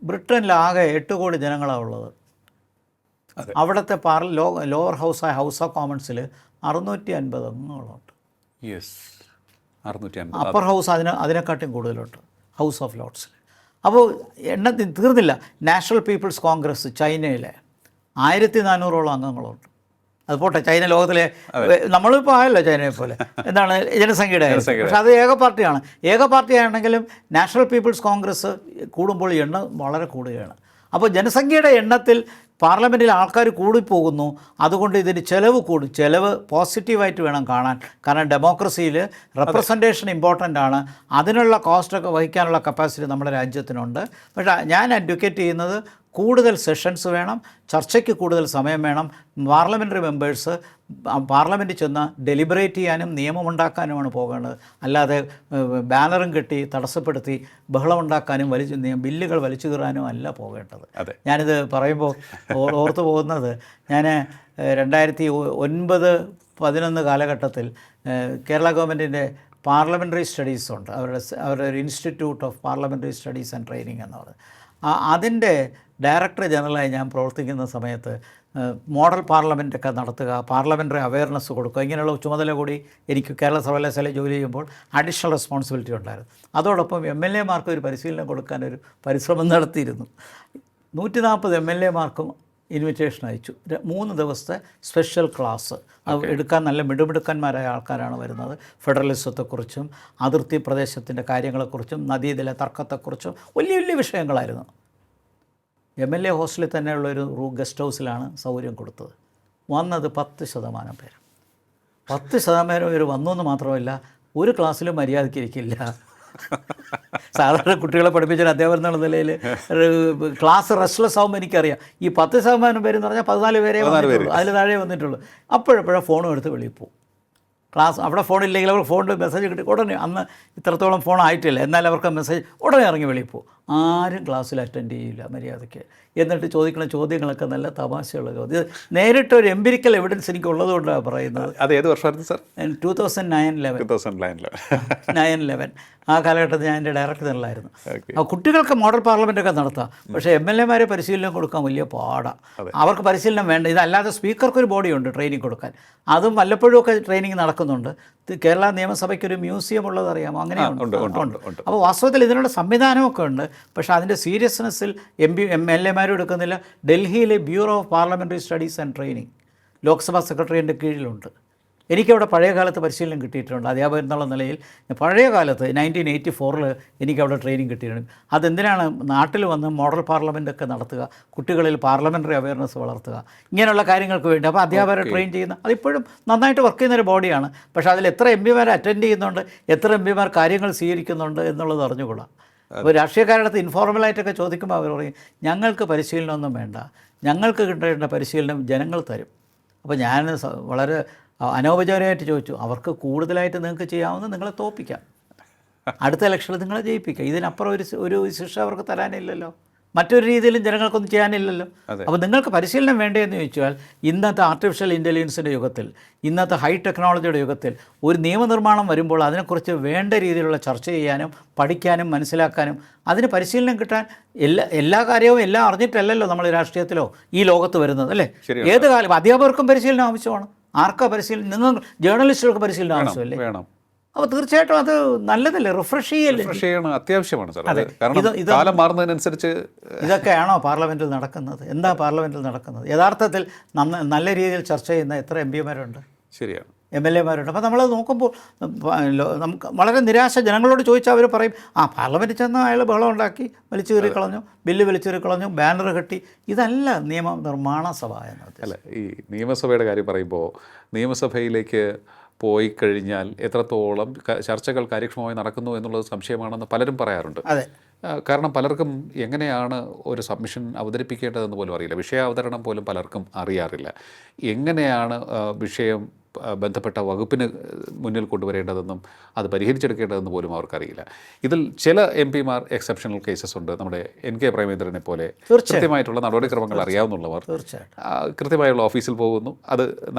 ബ്രിട്ടനിലാകെ 8 കോടി ജനങ്ങളാണ് ഉള്ളത്. അവിടുത്തെ ലോവർ ഹൗസായ ഹൗസ് ഓഫ് കോമൺസിൽ 650 അംഗങ്ങളുണ്ട്. അപ്പർ ഹൗസ് അതിനെക്കാട്ടും കൂടുതലുണ്ട്, ഹൗസ് ഓഫ് ലോർഡ്സിൽ. അപ്പോൾ എണ്ണത്തിൽ തീർന്നില്ല. നാഷണൽ പീപ്പിൾസ് കോൺഗ്രസ് ചൈനയിലെ 1400ഓളം അംഗങ്ങളുണ്ട്. അത് പോട്ടെ, ചൈന ലോകത്തിലെ നമ്മളിപ്പോൾ ആയല്ലോ ചൈനയെ പോലെ എന്താണ് ജനസംഖ്യയുടെ. പക്ഷെ അത് ഏക പാർട്ടിയാണെങ്കിലും നാഷണൽ പീപ്പിൾസ് കോൺഗ്രസ് കൂടുമ്പോൾ എണ്ണം വളരെ കൂടുകയാണ്. അപ്പോൾ ജനസംഖ്യയുടെ എണ്ണത്തിൽ പാർലമെൻറ്റിൽ ആൾക്കാർ കൂടിപ്പോകുന്നു. അതുകൊണ്ട് ഇതിന് ചിലവ് പോസിറ്റീവായിട്ട് വേണം കാണാൻ. കാരണം ഡെമോക്രസിയിൽ റെപ്രസെൻറ്റേഷൻ ഇമ്പോർട്ടൻ്റ് ആണ്. അതിനുള്ള കോസ്റ്റൊക്കെ വഹിക്കാനുള്ള കപ്പാസിറ്റി നമ്മുടെ രാജ്യത്തിനുണ്ട്. പക്ഷേ ഞാൻ അഡ്വക്കേറ്റ് ചെയ്യുന്നത് കൂടുതൽ സെഷൻസ് വേണം, ചർച്ചയ്ക്ക് കൂടുതൽ സമയം വേണം. പാർലമെൻ്ററി മെമ്പേഴ്സ് പാർലമെൻറ്റിൽ ചെന്ന് ഡെലിബറേറ്റ് ചെയ്യാനും നിയമമുണ്ടാക്കാനുമാണ് പോകേണ്ടത്. അല്ലാതെ ബാനറും കെട്ടി തടസ്സപ്പെടുത്തി ബഹളമുണ്ടാക്കാനും ബില്ലുകൾ വലിച്ചു കീറാനും അല്ല പോകേണ്ടത്. ഞാനിത് പറയുമ്പോൾ ഓർത്തു പോകുന്നത്, ഞാൻ 2009-11 കാലഘട്ടത്തിൽ കേരള ഗവൺമെൻറ്റിൻ്റെ പാർലമെൻ്ററി സ്റ്റഡീസ് ഉണ്ട്, അവരുടെ ഒരു institute of parliamentary studies and training എന്നുള്ളത്. അതിൻ്റെ ഡയറക്ടർ ജനറലായി ഞാൻ പ്രവർത്തിക്കുന്ന സമയത്ത് മോഡൽ പാർലമെൻറ്റൊക്കെ നടത്തുക, പാർലമെൻ്ററി അവയർനെസ് കൊടുക്കുക, ഇങ്ങനെയുള്ള ചുമതല കൂടി എനിക്ക് കേരള സർവകലാശാലയിൽ ജോലി ചെയ്യുമ്പോൾ അഡീഷണൽ റെസ്പോൺസിബിലിറ്റി ഉണ്ടായിരുന്നു. അതോടൊപ്പം MLA-മാർക്ക് ഒരു പരിശീലനം കൊടുക്കാനൊരു പരിശ്രമം നടത്തിയിരുന്നു. 140 MLA-മാർക്കും ഇൻവിറ്റേഷൻ അയച്ചു. 3 ദിവസത്തെ സ്പെഷ്യൽ ക്ലാസ് എടുക്കാൻ നല്ല മിടുമിടുക്കന്മാരായ ആൾക്കാരാണ് വരുന്നത്. ഫെഡറലിസത്തെക്കുറിച്ചും അതിർത്തി പ്രദേശത്തിൻ്റെ കാര്യങ്ങളെക്കുറിച്ചും നദീതല തർക്കത്തെക്കുറിച്ചും വലിയ വലിയ വിഷയങ്ങളായിരുന്നു. MLA ഹോസ്റ്റലിൽ തന്നെയുള്ളൊരു ഗസ്റ്റ് ഹൗസിലാണ് സൗകര്യം കൊടുത്തത്. വന്നത് 10% പേര്. 10% പേര് വന്നു എന്ന് മാത്രമല്ല, ഒരു ക്ലാസ്സിലും മര്യാദയ്ക്ക് ഇരിക്കില്ല. സാധാരണ കുട്ടികളെ പഠിപ്പിച്ചൊരു അധ്യാപകൻ എന്നുള്ള നിലയിൽ ക്ലാസ് റെസ്റ്റ്ലെസ് ആകുമ്പോൾ എനിക്കറിയാം, ഈ 10% പേരെന്ന് പറഞ്ഞാൽ 14 പേരേ വന്നിട്ടുള്ളൂ, അതിൽ താഴെ വന്നിട്ടുള്ളൂ. അപ്പോഴപ്പോഴും ഫോണും എടുത്ത് വെളിയിൽ പോകും. ക്ലാസ് അവിടെ ഫോണില്ലെങ്കിൽ അവർ ഫോണിൽ മെസ്സേജ് കിട്ടി ഉടനെ, അന്ന് ഇത്രത്തോളം ഫോൺ ആയിട്ടില്ല, എന്നാൽ അവർക്ക് മെസ്സേജ് ഉടനെ ഇറങ്ങി വെളിയിൽ പോകും. ആരും ക്ലാസ്സിൽ അറ്റൻഡ് ചെയ്യില്ല മര്യാദയ്ക്ക്. എന്നിട്ട് ചോദിക്കുന്ന ചോദ്യങ്ങളൊക്കെ നല്ല തമാശയുള്ള ചോദ്യം. നേരിട്ടൊരു എംപിരിക്കൽ എവിഡൻസ് എനിക്ക് ഉള്ളതുകൊണ്ടാണ് പറയുന്നത്. അത് ഏത് വർഷമായിരുന്നു സാർ? 2009-11 ആ കാലഘട്ടത്തിൽ ഞാൻ എൻ്റെ ഡയറക്ടർ ജനറലായിരുന്നു. കുട്ടികൾക്ക് മോഡൽ പാർലമെൻറ്റൊക്കെ നടത്താം, പക്ഷേ MLA-മാരെ പരിശീലനം കൊടുക്കാൻ വലിയ പാടാണ്. അവർക്ക് പരിശീലനം വേണ്ട. ഇതല്ലാതെ സ്പീക്കർക്കൊരു ബോഡിയുണ്ട് ട്രെയിനിങ് കൊടുക്കാൻ, അതും വല്ലപ്പോഴും ഒക്കെ ട്രെയിനിങ് നടക്കുന്നുണ്ട്. കേരള നിയമസഭയ്ക്കൊരു മ്യൂസിയം ഉള്ളത് അറിയാമോ? അങ്ങനെയുണ്ട്. അപ്പോൾ വാസ്തവത്തിൽ ഇതിനുള്ള സംവിധാനമൊക്കെ ഉണ്ട്, പക്ഷേ അതിൻ്റെ സീരിയസ്നെസ്സിൽ MLA-മാരും എടുക്കുന്നില്ല. ഡൽഹിയിലെ bureau of parliamentary studies and training Lok Sabha സെക്രട്ടറിയുടെ കീഴിലുണ്ട്. എനിക്കവിടെ പഴയ കാലത്ത് പരിശീലനം കിട്ടിയിട്ടുണ്ട്. അധ്യാപകൻ എന്നുള്ള നിലയിൽ പഴയ കാലത്ത് 1984 എനിക്കവിടെ ട്രെയിനിങ് കിട്ടിയിട്ടുണ്ട്. അതെന്തിനാണ്? നാട്ടിൽ വന്ന് മോഡൽ പാർലമെൻറ്റൊക്കെ നടത്തുക, കുട്ടികളിൽ പാർലമെൻ്ററി അവയർനെസ് വളർത്തുക, ഇങ്ങനെയുള്ള കാര്യങ്ങൾക്ക് വേണ്ടി. അപ്പോൾ അധ്യാപകരെ ട്രെയിൻ ചെയ്യുന്ന അതിപ്പോഴും നന്നായിട്ട് വർക്ക് ചെയ്യുന്നൊരു ബോഡിയാണ്. പക്ഷേ അതിൽ എത്ര MPമാർ അറ്റൻഡ് ചെയ്യുന്നുണ്ട്, എത്ര MPമാർ കാര്യങ്ങൾ സ്വീകരിക്കുന്നുണ്ട് എന്നുള്ളത് അറിഞ്ഞുകൂടാ. അപ്പോൾ രാഷ്ട്രീയക്കാരുടെ അടുത്ത് ഇൻഫോർമലായിട്ടൊക്കെ ചോദിക്കുമ്പോൾ അവർ പറയും, ഞങ്ങൾക്ക് പരിശീലനമൊന്നും വേണ്ട, ഞങ്ങൾക്ക് കിട്ടേണ്ട പരിശീലനം ജനങ്ങൾ തരും. അപ്പോൾ ഞാൻ വളരെ അനൗപചാരികമായിട്ട് ചോദിച്ചു, അവർക്ക് കൂടുതലായിട്ട് നിങ്ങൾക്ക് ചെയ്യാവുന്നത് നിങ്ങളെ തോൽപ്പിക്കാം, അടുത്ത ഇലക്ഷനിൽ നിങ്ങളെ ജയിപ്പിക്കാം. ഇതിനപ്പുറം ഒരു ശിക്ഷ അവർക്ക് തരാനില്ലല്ലോ, മറ്റൊരു രീതിയിലും ജനങ്ങൾക്കൊന്നും ചെയ്യാനില്ലല്ലോ. അപ്പോൾ നിങ്ങൾക്ക് പരിശീലനം വേണ്ടതെന്ന് ചോദിച്ചാൽ, ഇന്നത്തെ ആർട്ടിഫിഷ്യൽ ഇൻ്റലിജൻസിൻ്റെ യുഗത്തിൽ, ഇന്നത്തെ ഹൈ ടെക്നോളജിയുടെ യുഗത്തിൽ ഒരു നിയമനിർമ്മാണം വരുമ്പോൾ അതിനെക്കുറിച്ച് വേണ്ട രീതിയിലുള്ള ചർച്ച ചെയ്യാനും പഠിക്കാനും മനസ്സിലാക്കാനും അതിന് പരിശീലനം കിട്ടാൻ എല്ലാ കാര്യവും എല്ലാം അറിഞ്ഞിട്ടല്ലല്ലോ നമ്മൾ രാഷ്ട്രീയത്തിലോ ഈ ലോകത്ത് വരുന്നത്, അല്ലേ? ഏത് കാലം അധ്യാപകർക്കും പരിശീലനം ആവശ്യമാണ്. ആർക്കാ പരിശീലനം? നിങ്ങൾ ജേർണലിസ്റ്റുകൾക്ക് പരിശീലനം ആവശ്യമല്ലേ? അപ്പോൾ തീർച്ചയായിട്ടും അത് നല്ലതല്ലേ, റിഫ്രഷ് ചെയ്യണം, അത്യാവശ്യമാണ് സാർ. കാരണം കാലം മാറുന്നതിനനുസരിച്ച് ഇതൊക്കെയാണോ പാർലമെൻറ്റിൽ നടക്കുന്നത്? എന്താ പാർലമെൻറ്റിൽ നടക്കുന്നത്? യഥാർത്ഥത്തിൽ നല്ല രീതിയിൽ ചർച്ച ചെയ്യുന്ന എത്ര MPമാരുണ്ട്? ശരിയാണ്, MLA-മാരുണ്ട്. അപ്പോൾ നമ്മളത് നോക്കുമ്പോൾ നമുക്ക് വളരെ നിരാശ. ജനങ്ങളോട് ചോദിച്ചാൽ അവർ പറയും, പാർലമെൻറ്റിൽ ചെന്ന് അയാൾ ബഹളം ഉണ്ടാക്കി, വലിച്ചു കയറി കളഞ്ഞു, ബില്ല് വലിച്ചു കയറി കളഞ്ഞു, ബാനർ കെട്ടി. ഇതല്ല നിയമ നിർമ്മാണ സഭ എന്നത്. അല്ല, ഈ നിയമസഭയുടെ കാര്യം പറയുമ്പോൾ നിയമസഭയിലേക്ക് പോയി കഴിഞ്ഞാൽ എത്രത്തോളം ചർച്ചകൾ കാര്യക്ഷമമായി നടക്കുന്നു എന്നുള്ളത് സംശയമാണെന്ന് പലരും പറയാറുണ്ട്. അതെ, കാരണം പലർക്കും എങ്ങനെയാണ് ഒരു സബ്മിഷൻ അവതരിപ്പിക്കേണ്ടതെന്ന് പോലും അറിയില്ല. വിഷയാവതരണം പോലും പലർക്കും അറിയാറില്ല. എങ്ങനെയാണ് വിഷയം ബന്ധപ്പെട്ട വകുപ്പിന് മുന്നിൽ കൊണ്ടുവരേണ്ടതെന്നും അത് പരിഹരിച്ചെടുക്കേണ്ടതെന്ന് പോലും അവർക്കറിയില്ല. ഇതിൽ ചില MPമാർ എക്സെപ്ഷണൽ കേസസ് ഉണ്ട്. നമ്മുടെ NK പ്രേമേന്ദ്രനെ പോലെ കൃത്യമായിട്ടുള്ള നടപടിക്രമങ്ങൾ അറിയാവുന്നവർ കൃത്യമായുള്ള ഓഫീസിൽ പോകുന്നു. അത്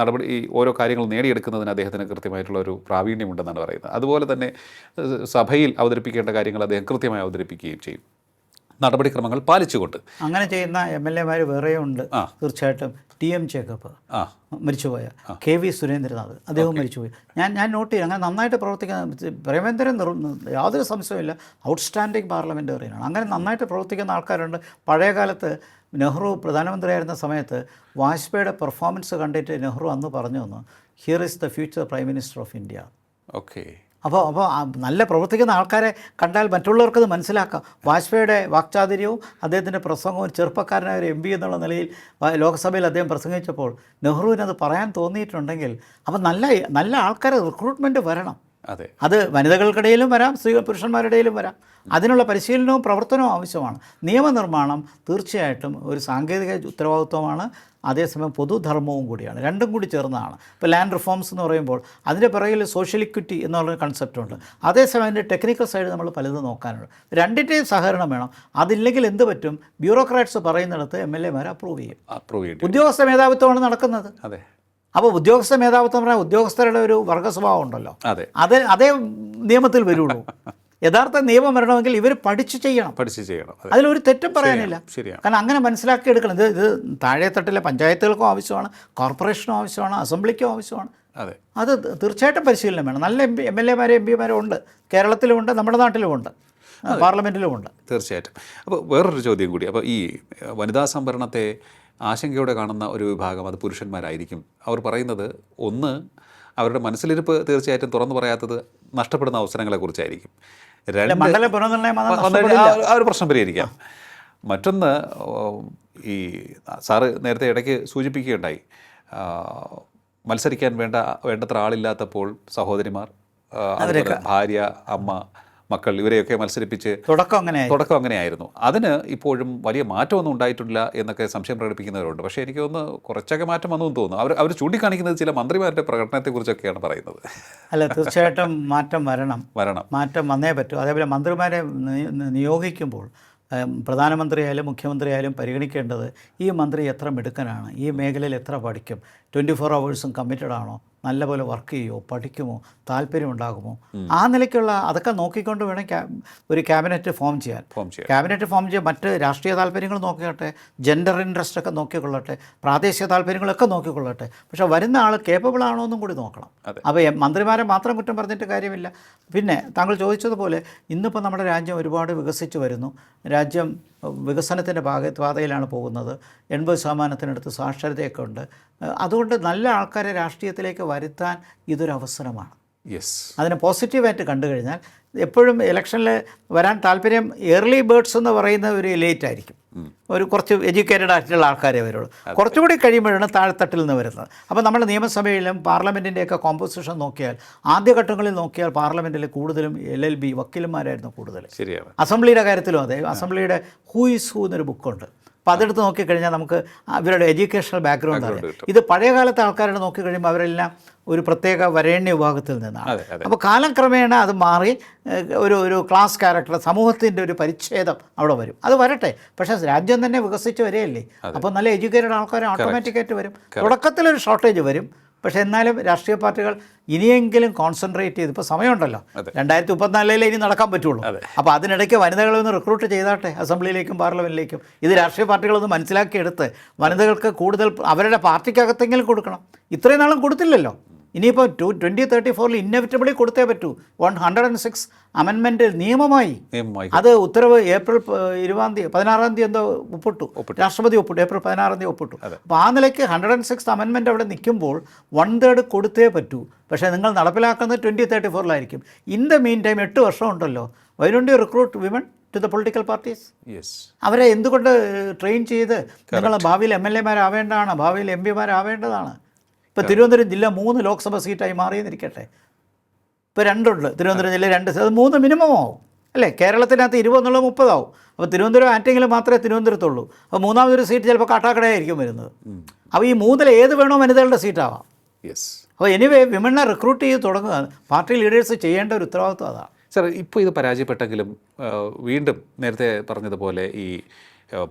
ഈ ഓരോ കാര്യങ്ങൾ നേടിയെടുക്കുന്നതിന് അദ്ദേഹത്തിന് കൃത്യമായിട്ടുള്ള ഒരു പ്രാവീണ്യമുണ്ടെന്നാണ് പറയുന്നത്. അതുപോലെ തന്നെ സഭയിൽ അവതരിപ്പിക്കേണ്ട കാര്യങ്ങൾ അദ്ദേഹം കൃത്യമായി അവതരിപ്പിക്കുകയും ചെയ്യും, നടപടിക്രമങ്ങൾ പാലിച്ചുകൊണ്ട്. അങ്ങനെ ചെയ്യുന്ന MLA-മാർ വേറെയുണ്ട് തീർച്ചയായിട്ടും. TM ജേക്കബ് മരിച്ചുപോയ, KV സുരേന്ദ്രനാഥ് അദ്ദേഹം മരിച്ചുപോയി. ഞാൻ നോട്ട് ചെയ്യും. അങ്ങനെ നന്നായിട്ട് പ്രവർത്തിക്കുന്ന പ്രേമേന്ദ്രൻ യാതൊരു സംശയമില്ല, ഔട്ട്സ്റ്റാൻഡിങ് പാർലമെൻറ്റേറിയനാണ്. അങ്ങനെ നന്നായിട്ട് പ്രവർത്തിക്കുന്ന ആൾക്കാരുണ്ട്. പഴയ കാലത്ത് നെഹ്റു പ്രധാനമന്ത്രിയായിരുന്ന സമയത്ത് വാജ്പേയിയുടെ പെർഫോമൻസ് കണ്ടിട്ട് നെഹ്റു അന്ന് പറഞ്ഞു തന്നു, here is the future prime minister of India. Okay. അപ്പോൾ നല്ല പ്രവർത്തിക്കുന്ന ആൾക്കാരെ കണ്ടാൽ മറ്റുള്ളവർക്കത് മനസ്സിലാക്കാം. വാജ്പേയിയുടെ വാക്ചാതുര്യവും അദ്ദേഹത്തിൻ്റെ പ്രസംഗവും, ചെറുപ്പക്കാരനായ ഒരു MP എന്നുള്ള നിലയിൽ ലോക്സഭയിൽ അദ്ദേഹം പ്രസംഗിച്ചപ്പോൾ നെഹ്റുവിനത് പറയാൻ തോന്നിയിട്ടുണ്ടെങ്കിൽ അപ്പോൾ നല്ല ആൾക്കാരെ റിക്രൂട്ട്മെൻറ്റ് വരണം. അതെ. അത് വനിതകൾക്കിടയിലും വരാം, പുരുഷന്മാരുടെയിലും വരാം. അതിനുള്ള പരിശീലനവും പ്രവർത്തനവും ആവശ്യമാണ്. നിയമനിർമ്മാണം തീർച്ചയായിട്ടും ഒരു സാങ്കേതിക ഉത്തരവാദിത്വമാണ്, അതേസമയം പൊതുധർമ്മവും കൂടിയാണ്. രണ്ടും കൂടി ചേർന്നതാണ്. ഇപ്പോൾ ലാൻഡ് റിഫോംസ് എന്ന് പറയുമ്പോൾ അതിൻ്റെ പിറകിൽ സോഷ്യൽ ഇക്വിറ്റി എന്നുള്ള കൺസെപ്റ്റുണ്ട്. അതേസമയം അതിൻ്റെ ടെക്നിക്കൽ സൈഡ് നമ്മൾ പലതും നോക്കാനുണ്ട്. രണ്ടിൻ്റെയും സഹകരണം വേണം. അതില്ലെങ്കിൽ എന്ത് പറ്റും? ബ്യൂറോക്രാറ്റ്സ് പറയുന്നിടത്ത് MLA അപ്രൂവ് ചെയ്യും. ഉദ്യോഗസ്ഥ മേധാവിത്വമാണ് നടക്കുന്നത്. അതെ. അപ്പോൾ ഉദ്യോഗസ്ഥ മേധാവിത്വം പറഞ്ഞാൽ ഉദ്യോഗസ്ഥരുടെ ഒരു വർഗ്ഗ സ്വഭാവം ഉണ്ടല്ലോ, അതെ, അതേ നിയമത്തിൽ വരുള്ളൂ. യഥാർത്ഥ നിയമം വരണമെങ്കിൽ ഇവർ പഠിച്ചു ചെയ്യണം. അതിലൊരു തെറ്റും പറയാനില്ല. കാരണം അങ്ങനെ മനസ്സിലാക്കി എടുക്കണം. ഇത് താഴെത്തട്ടിലെ പഞ്ചായത്തുകൾക്കും ആവശ്യമാണ്, കോർപ്പറേഷനും ആവശ്യമാണ്, അസംബ്ലിക്കും ആവശ്യമാണ്. അത് തീർച്ചയായിട്ടും പരിശീലനം വേണം. നല്ല MLA-മാരും MP-മാരും ഉണ്ട്, കേരളത്തിലുമുണ്ട്, നമ്മുടെ നാട്ടിലുമുണ്ട്, പാർലമെൻറ്റിലുമുണ്ട്. തീർച്ചയായിട്ടും. അപ്പോൾ വേറൊരു ചോദ്യം കൂടി. അപ്പോൾ ഈ വനിതാ സംവരണത്തെ ആശങ്കയോടെ കാണുന്ന ഒരു വിഭാഗം അത് പുരുഷന്മാരായിരിക്കും. അവർ പറയുന്നത്, ഒന്ന്, അവരുടെ മനസ്സിലിരിപ്പ് തീർച്ചയായിട്ടും തുറന്നു പറയാത്തത് നഷ്ടപ്പെടുന്ന അവസരങ്ങളെക്കുറിച്ചായിരിക്കും. മണ്ഡല പുനർനിർണ്ണയം ആ ഒരു പ്രശ്നം പരിഹരിക്കാം. മറ്റൊന്ന്, ഈ സാറ് നേരത്തെ ഇടയ്ക്ക് സൂചിപ്പിക്കുകയുണ്ടായി, മത്സരിക്കാൻ വേണ്ടത്ര ആളില്ലാത്തപ്പോൾ സഹോദരിമാർ, ഭാര്യ, അമ്മ, മക്കൾ ഇവരെയൊക്കെ മത്സരിപ്പിച്ച് തുടക്കം അങ്ങനെയായിരുന്നു. അതിന് ഇപ്പോഴും വലിയ മാറ്റമൊന്നും ഉണ്ടായിട്ടില്ല എന്നൊക്കെ സംശയം പ്രകടിപ്പിക്കുന്നവരുണ്ട്. പക്ഷേ എനിക്ക് തോന്നുന്നു കുറച്ചൊക്കെ മാറ്റം വന്നു തോന്നുന്നു. അവർ ചൂണ്ടിക്കാണിക്കുന്നത് ചില മന്ത്രിമാരുടെ പ്രകടനത്തെക്കുറിച്ചൊക്കെയാണ് പറയുന്നത്. അല്ല, തീർച്ചയായിട്ടും മാറ്റം വരണം, മാറ്റം വന്നേ പറ്റൂ. അതേപോലെ മന്ത്രിമാരെ നിയോഗിക്കുമ്പോൾ പ്രധാനമന്ത്രിയായാലും മുഖ്യമന്ത്രിയായാലും പരിഗണിക്കേണ്ടത് ഈ മന്ത്രി എത്ര മിടുക്കനാണ്, ഈ മേഖലയിൽ എത്ര പഠിക്കും, 24 hours കമ്മിറ്റഡ് ആണോ, നല്ലപോലെ വർക്ക് ചെയ്യുമോ, പഠിക്കുമോ, താല്പര്യമുണ്ടാകുമോ, ആ നിലയ്ക്കുള്ള അതൊക്കെ നോക്കിക്കൊണ്ട് വേണം ഒരു ക്യാബിനറ്റ് ഫോം ചെയ്യാൻ. ക്യാബിനറ്റ് ഫോം ചെയ്യാൻ മറ്റ് രാഷ്ട്രീയ താല്പര്യങ്ങൾ നോക്കിക്കോട്ടെ, ജെൻഡർ ഇൻട്രസ്റ്റ് ഒക്കെ നോക്കിക്കൊള്ളട്ടെ, പ്രാദേശിക താല്പര്യങ്ങളൊക്കെ നോക്കിക്കൊള്ളട്ടെ. പക്ഷേ വരുന്ന ആൾ കേപ്പബിൾ ആണോ എന്നും കൂടി നോക്കണം. അപ്പോൾ മന്ത്രിമാരെ മാത്രം കുറ്റം പറഞ്ഞിട്ട് കാര്യമില്ല. പിന്നെ താങ്കൾ ചോദിച്ചതുപോലെ ഇന്നിപ്പോൾ നമ്മുടെ രാജ്യം ഒരുപാട് വികസിച്ച് വരുന്നു. രാജ്യം വികസനത്തിൻ്റെ പാതയിലാണ് പോകുന്നത്. 80% സാക്ഷരതയൊക്കെ ഉണ്ട്. അതുകൊണ്ട് നല്ല ആൾക്കാരെ രാഷ്ട്രീയത്തിലേക്ക് വരുത്താൻ ഇതൊരു അവസരമാണ്. അതിനെ പോസിറ്റീവായിട്ട് കണ്ടു കഴിഞ്ഞാൽ എപ്പോഴും ഇലക്ഷനിൽ വരാൻ താല്പര്യം ഏർലി ബേർഡ്സ് എന്ന് പറയുന്ന ഒരു ലേറ്റ് ആയിരിക്കും. ഒരു കുറച്ച് എഡ്യൂക്കേറ്റഡ് ആയിട്ടുള്ള ആൾക്കാരെ വരുള്ളൂ. കുറച്ചുകൂടി കഴിയുമ്പോഴാണ് താഴെത്തട്ടിൽ നിന്ന് വരുന്നത്. അപ്പോൾ നമ്മുടെ നിയമസഭയിലും പാർലമെൻറ്റിൻ്റെയൊക്കെ കോമ്പോസിഷൻ നോക്കിയാൽ, ആദ്യഘട്ടങ്ങളിൽ നോക്കിയാൽ പാർലമെൻറ്റിൽ കൂടുതലും LLB വക്കീലന്മാരായിരുന്നു കൂടുതൽ. അസംബ്ലിയുടെ കാര്യത്തിലും അതെ. അസംബ്ലിയുടെ ഹൂ ഈസ് ഹൂ എന്നൊരു ബുക്കുണ്ട്. അപ്പോൾ അതെടുത്ത് നോക്കിക്കഴിഞ്ഞാൽ നമുക്ക് അവരുടെ എഡ്യൂക്കേഷണൽ ബാക്ക്ഗ്രൗണ്ട് അറിയാം. ഇത് പഴയകാലത്തെ ആൾക്കാരുടെ നോക്കിക്കഴിയുമ്പോൾ അവരെല്ലാം ഒരു പ്രത്യേക വരേണ്യ വിഭാഗത്തിൽ നിന്നാണ്. അപ്പോൾ കാലക്രമേണ അത് മാറി ഒരു ക്ലാസ് ക്യാരക്ടർ, സമൂഹത്തിൻ്റെ ഒരു പരിച്ഛേദം അവിടെ വരും. അത് വരട്ടെ. പക്ഷേ രാജ്യം തന്നെ വികസിച്ച് വരികയല്ലേ. അപ്പോൾ നല്ല എഡ്യൂക്കേറ്റഡ് ആൾക്കാർ ഓട്ടോമാറ്റിക്കായിട്ട് വരും. തുടക്കത്തിലൊരു ഷോർട്ടേജ് വരും. പക്ഷേ എന്നാലും രാഷ്ട്രീയ പാർട്ടികൾ ഇനിയെങ്കിലും കോൺസെൻട്രേറ്റ് ചെയ്ത്, ഇപ്പോൾ സമയമുണ്ടല്ലോ, 2034 ഇനി നടക്കാൻ പറ്റുള്ളൂ. അപ്പോൾ അതിനിടയ്ക്ക് വനിതകളൊന്ന് റിക്രൂട്ട് ചെയ്താട്ടെ അസംബ്ലിയിലേക്കും പാർലമെൻറ്റിലേക്കും. ഇത് രാഷ്ട്രീയ പാർട്ടികളൊന്ന് മനസ്സിലാക്കിയെടുത്ത് വനിതകൾക്ക് കൂടുതൽ അവരുടെ പാർട്ടിക്കകത്തെങ്കിലും കൊടുക്കണം. ഇത്രയും നാളും കൊടുത്തില്ലല്ലോ. ഇനിയിപ്പോൾ 2034 ഇന്നെവിറ്റബിളി കൊടുത്തേ പറ്റൂ. 106 അമെൻമെൻറ്റ് നിയമമായി. അത് ഉത്തരവ് ഏപ്രിൽ 16 എന്തോ ഒപ്പിട്ടു, രാഷ്ട്രപതി ഒപ്പിട്ടു, ഏപ്രിൽ 16 ഒപ്പിട്ടു. അപ്പോൾ ആ നിലയ്ക്ക് 106 അമെൻമെൻറ്റ് അവിടെ നിൽക്കുമ്പോൾ 1/3 കൊടുത്തേ പറ്റൂ. പക്ഷേ നിങ്ങൾ നടപ്പിലാക്കുന്നത് 2034 ഇൻ ദ മീൻ ടൈം 8 വർഷം ഉണ്ടല്ലോ. Why don't you recruit women to the political parties? അവരെ എന്തുകൊണ്ട് ട്രെയിൻ ചെയ്ത് നിങ്ങൾ ഭാവിയിൽ MLA-മാരാവേണ്ടതാണ്, ഭാവിയിൽ MP-മാരാവേണ്ടതാണ്. ഇപ്പോൾ തിരുവനന്തപുരം ജില്ല 3 ലോക്സഭ സീറ്റായി മാറിയെന്നിരിക്കട്ടെ. ഇപ്പോൾ 2 ഉണ്ട്. തിരുവനന്തപുരം ജില്ല 2, അത് 3 മിനിമം ആവും അല്ലേ? കേരളത്തിനകത്ത് 20 എന്നുള്ളത് 30 ആവും. അപ്പോൾ തിരുവനന്തപുരം ആറ്റെങ്കിലും മാത്രമേ തിരുവനന്തപുരത്തുള്ളൂ. അപ്പോൾ മൂന്നാമതൊരു സീറ്റ് ചിലപ്പോൾ കാട്ടാക്കടയായിരിക്കും വരുന്നത്. അപ്പോൾ ഈ 3-ൽ ഏത് വേണോ വനിതകളുടെ സീറ്റാവാം. അപ്പോൾ എനിവേ വിമനെ റിക്രൂട്ട് ചെയ്ത് തുടങ്ങുക പാർട്ടി ലീഡേഴ്സ് ചെയ്യേണ്ട ഒരു ഉത്തരവാദിത്വം അതാണ്. സാർ, ഇപ്പോൾ ഇത് പരാജയപ്പെട്ടെങ്കിലും വീണ്ടും നേരത്തെ പറഞ്ഞതുപോലെ ഈ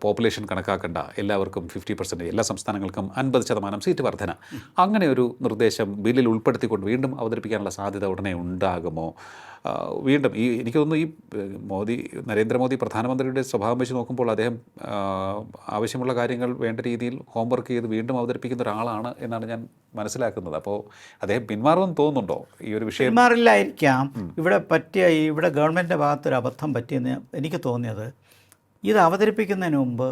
പോപ്പുലേഷൻ കണക്കാക്കേണ്ട, എല്ലാവർക്കും 50%, എല്ലാ സംസ്ഥാനങ്ങൾക്കും 50% സീറ്റ് വർധന, അങ്ങനെ ഒരു നിർദ്ദേശം ബില്ലിൽ ഉൾപ്പെടുത്തിക്കൊണ്ട് വീണ്ടും അവതരിപ്പിക്കാനുള്ള സാധ്യത ഉടനെ ഉണ്ടാകുമോ? വീണ്ടും എനിക്ക് തോന്നുന്നു ഈ നരേന്ദ്രമോദി പ്രധാനമന്ത്രിയുടെ സ്വഭാവം വെച്ച് നോക്കുമ്പോൾ അദ്ദേഹം ആവശ്യമുള്ള കാര്യങ്ങൾ വേണ്ട രീതിയിൽ ഹോംവർക്ക് ചെയ്ത് വീണ്ടും അവതരിപ്പിക്കുന്ന ഒരാളാണ് എന്നാണ് ഞാൻ മനസ്സിലാക്കുന്നത്. അപ്പോൾ അദ്ദേഹം പിന്മാറുമെന്ന് തോന്നുന്നുണ്ടോ ഈ ഒരു വിഷയം? പിന്മാറില്ലായിരിക്കാം. ഇവിടെ ഗവൺമെൻറ്റിൻ്റെ ഭാഗത്തൊരു അബദ്ധം പറ്റിയെന്ന് എനിക്ക് തോന്നിയത്, ഇത് അവതരിപ്പിക്കുന്നതിന് മുമ്പ്